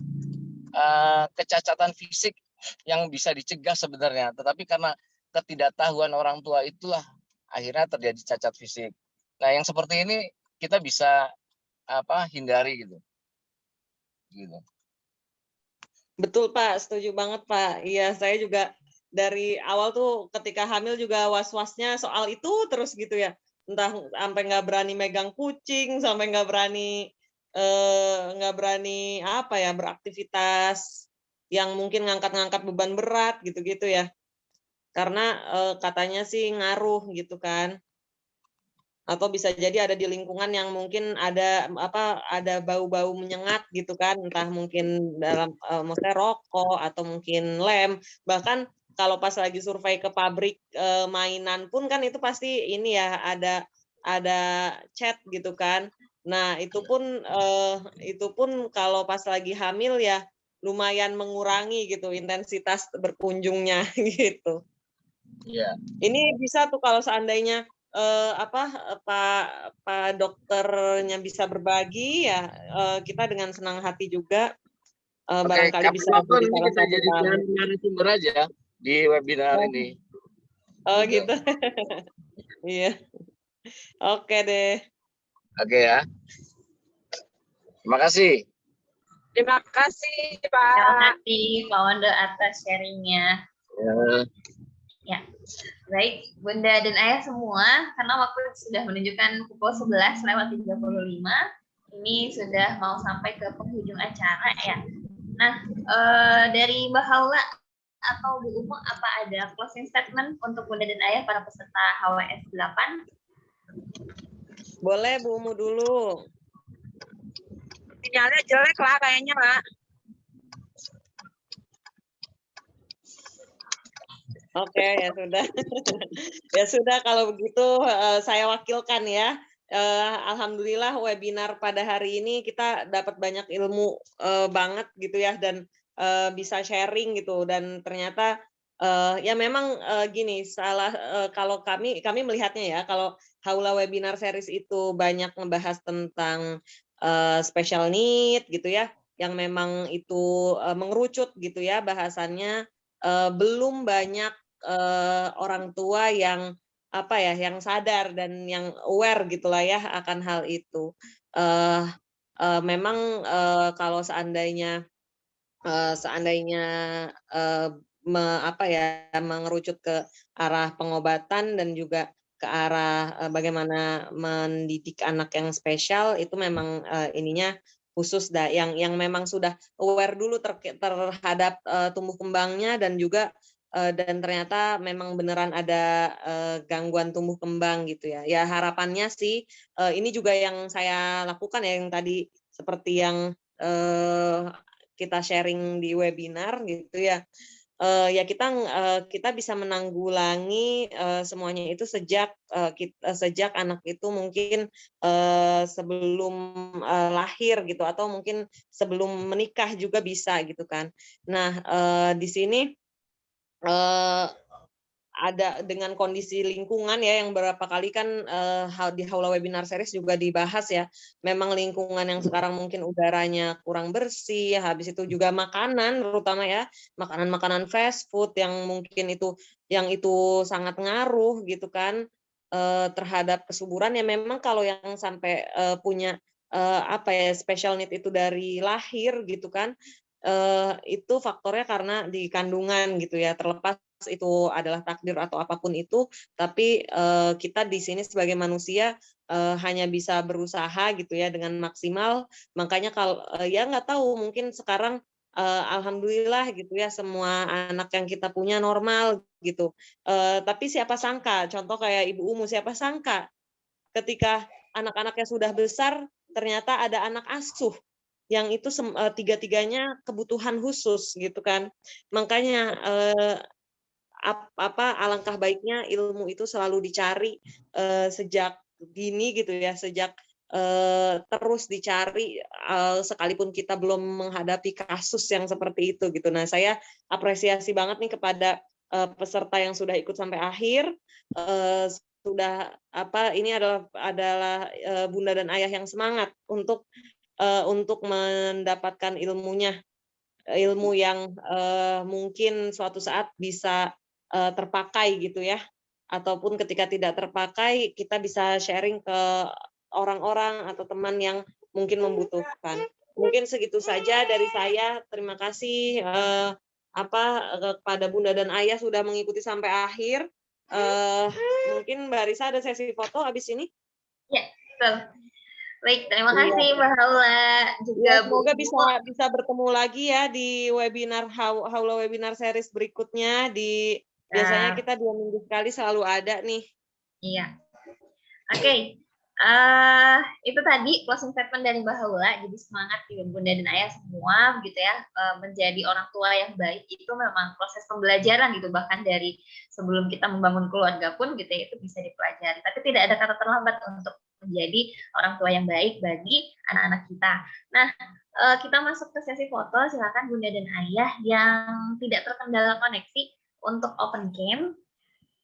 kecacatan fisik yang bisa dicegah sebenarnya, tetapi karena ketidaktahuan orang tua itulah akhirnya terjadi cacat fisik. Nah, yang seperti ini kita bisa hindari gitu. Betul Pak, setuju banget Pak. Iya, saya juga dari awal tuh ketika hamil juga was-wasnya soal itu terus gitu ya. Entah sampai nggak berani megang kucing, sampai nggak berani beraktivitas yang mungkin ngangkat-ngangkat beban berat gitu-gitu ya. Karena katanya sih ngaruh gitu kan. Atau bisa jadi ada di lingkungan yang mungkin ada bau-bau menyengat gitu kan, entah mungkin dalam maksudnya rokok atau mungkin lem, bahkan kalau pas lagi survei ke pabrik mainan pun kan itu pasti ini ya ada cat gitu kan. Nah, itu pun kalau pas lagi hamil ya lumayan mengurangi gitu intensitas berkunjungnya gitu. Iya. Ini bisa tuh kalau seandainya Pak dokternya bisa berbagi ya kita dengan senang hati juga barangkali bisa jadi narasumber aja di webinar ini. Oh gitu. Iya. Oke deh. Oke ya. Terima kasih. Terima kasih Pak. Terima kasih Pak Wondo atas sharingnya. Ya. Baik, Bunda dan Ayah semua, karena waktu sudah menunjukkan pukul 11:35, ini sudah mau sampai ke penghujung acara ya. Nah, dari Mbak Haula atau Bu Umu, apa ada closing statement untuk Bunda dan Ayah para peserta HWS 8? Boleh Bu Umu dulu. Sinyalnya jelek lah kayaknya Pak. Oke, ya sudah. Ya sudah kalau begitu saya wakilkan ya. Alhamdulillah webinar pada hari ini kita dapat banyak ilmu banget gitu ya dan bisa sharing gitu dan ternyata ya memang gini kalau kami melihatnya ya kalau Haula Webinar Series itu banyak membahas tentang special need gitu ya yang memang itu mengerucut gitu ya bahasannya. Belum banyak orang tua yang yang sadar dan yang aware gitulah ya akan hal itu. Memang kalau seandainya mengerucut ke arah pengobatan dan juga ke arah bagaimana mendidik anak yang spesial itu memang ininya khusus yang memang sudah aware dulu terhadap tumbuh kembangnya dan juga dan ternyata memang beneran ada gangguan tumbuh kembang gitu ya. Ya harapannya sih ini juga yang saya lakukan ya yang tadi seperti yang kita sharing di webinar gitu ya. Ya kita bisa menanggulangi semuanya itu sejak anak itu mungkin sebelum lahir gitu atau mungkin sebelum menikah juga bisa gitu kan. Nah di sini ada dengan kondisi lingkungan ya yang berapa kali kan di Haula Webinar Series juga dibahas ya. Memang lingkungan yang sekarang mungkin udaranya kurang bersih, habis itu juga makanan terutama ya, makanan-makanan fast food yang mungkin itu sangat ngaruh gitu kan terhadap kesuburan ya. Memang kalau yang sampai punya apa ya special need itu dari lahir gitu kan, itu faktornya karena di kandungan gitu ya, terlepas itu adalah takdir atau apapun itu, tapi kita di sini sebagai manusia hanya bisa berusaha gitu ya dengan maksimal. Makanya kalau ya nggak tahu mungkin sekarang alhamdulillah gitu ya semua anak yang kita punya normal gitu. Tapi siapa sangka, contoh kayak Ibu Umu, siapa sangka ketika anak-anaknya sudah besar ternyata ada anak asuh yang itu tiga-tiganya kebutuhan khusus gitu kan. Makanya alangkah baiknya ilmu itu selalu dicari sejak dini gitu ya, sejak terus dicari sekalipun kita belum menghadapi kasus yang seperti itu gitu. Nah, saya apresiasi banget nih kepada peserta yang sudah ikut sampai akhir. Sudah ini adalah bunda dan ayah yang semangat untuk mendapatkan ilmu yang mungkin suatu saat bisa terpakai gitu ya, ataupun ketika tidak terpakai kita bisa sharing ke orang-orang atau teman yang mungkin membutuhkan. Mungkin segitu saja dari saya. Terima kasih kepada bunda dan ayah sudah mengikuti sampai akhir. Mungkin Mbak Risa ada sesi foto habis ini? Ya, betul. Baik, terima kasih Mbak Haula. Juga semoga bisa bertemu lagi ya di webinar Haula Webinar Series berikutnya. Biasanya kita 2 minggu sekali selalu ada nih. Iya. Oke. Itu tadi closing statement dari Mbak Haula. Jadi semangat ya bunda dan ayah semua gitu ya, menjadi orang tua yang baik itu memang proses pembelajaran gitu, bahkan dari sebelum kita membangun keluarga pun gitu ya, itu bisa dipelajari. Tapi tidak ada kata terlambat untuk menjadi orang tua yang baik bagi anak-anak kita. Nah, kita masuk ke sesi foto. Silakan bunda dan ayah yang tidak terkendala koneksi untuk open cam,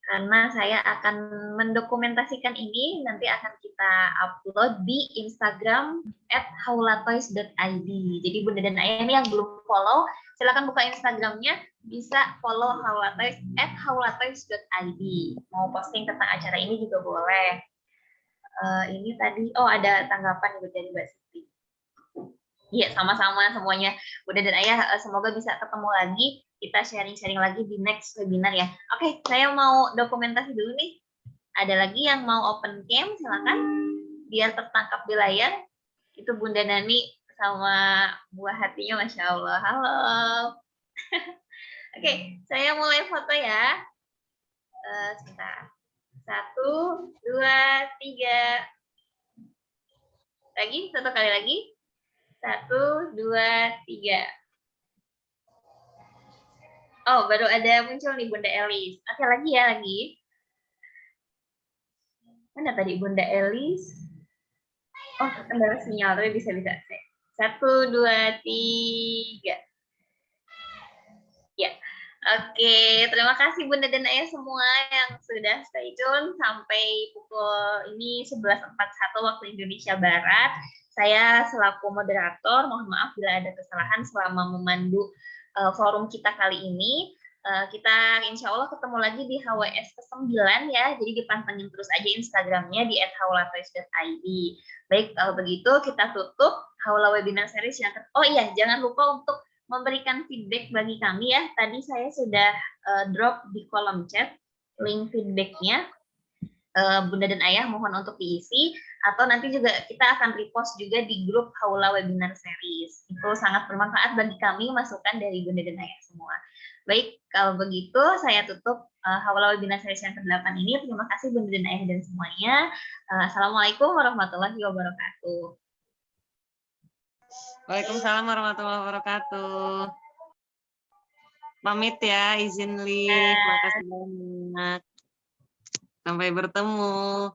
karena saya akan mendokumentasikan ini, nanti akan kita upload di Instagram @haulatoys.id. Jadi bunda dan ayah ini yang belum follow, silakan buka Instagramnya, bisa follow Haulatoys @haulatoys.id. Mau posting tentang acara ini juga boleh. Ini tadi, ada tanggapan dari Mbak Siti. Iya, sama-sama semuanya. Bunda dan ayah, semoga bisa ketemu lagi. Kita sharing-sharing lagi di next webinar ya. Oke, saya mau dokumentasi dulu nih. Ada lagi yang mau open cam, silakan. Biar tertangkap di layar. Itu Bunda Nani sama buah hatinya, Masya Allah. Halo. Oke, saya mulai foto ya. Sebentar. 1, 2, 3. Lagi, satu kali lagi. 1, 2, 3. Oh, baru ada muncul nih Bunda Elis. Oke, lagi ya, lagi. Mana tadi Bunda Elis? Oh, kendala sinyal, tapi bisa. 1, 2, 3. Ya. Oke, terima kasih Bunda dan Ayah semua yang sudah stay tune sampai pukul ini 11.41 waktu Indonesia Barat. Saya selaku moderator, mohon maaf bila ada kesalahan selama memandu forum kita kali ini. Kita insya Allah ketemu lagi di HWS ke-9 ya, jadi dipantengin terus aja Instagramnya di @haulatoys.id. Baik, kalau begitu kita tutup Haula Webinar Series yang oh iya, jangan lupa untuk memberikan feedback bagi kami ya. Tadi saya sudah drop di kolom chat link feedbacknya. Bunda dan Ayah mohon untuk diisi, atau nanti juga kita akan repost juga di grup Haula Webinar Series. Itu sangat bermanfaat bagi kami masukan dari Bunda dan Ayah semua. Baik, kalau begitu saya tutup Haula Webinar Series yang ke-8 ini. Terima kasih Bunda dan Ayah dan semuanya. Assalamualaikum warahmatullahi wabarakatuh. Waalaikumsalam warahmatullahi wabarakatuh. Pamit ya, izin Li. Terima kasih banyak. Sampai bertemu.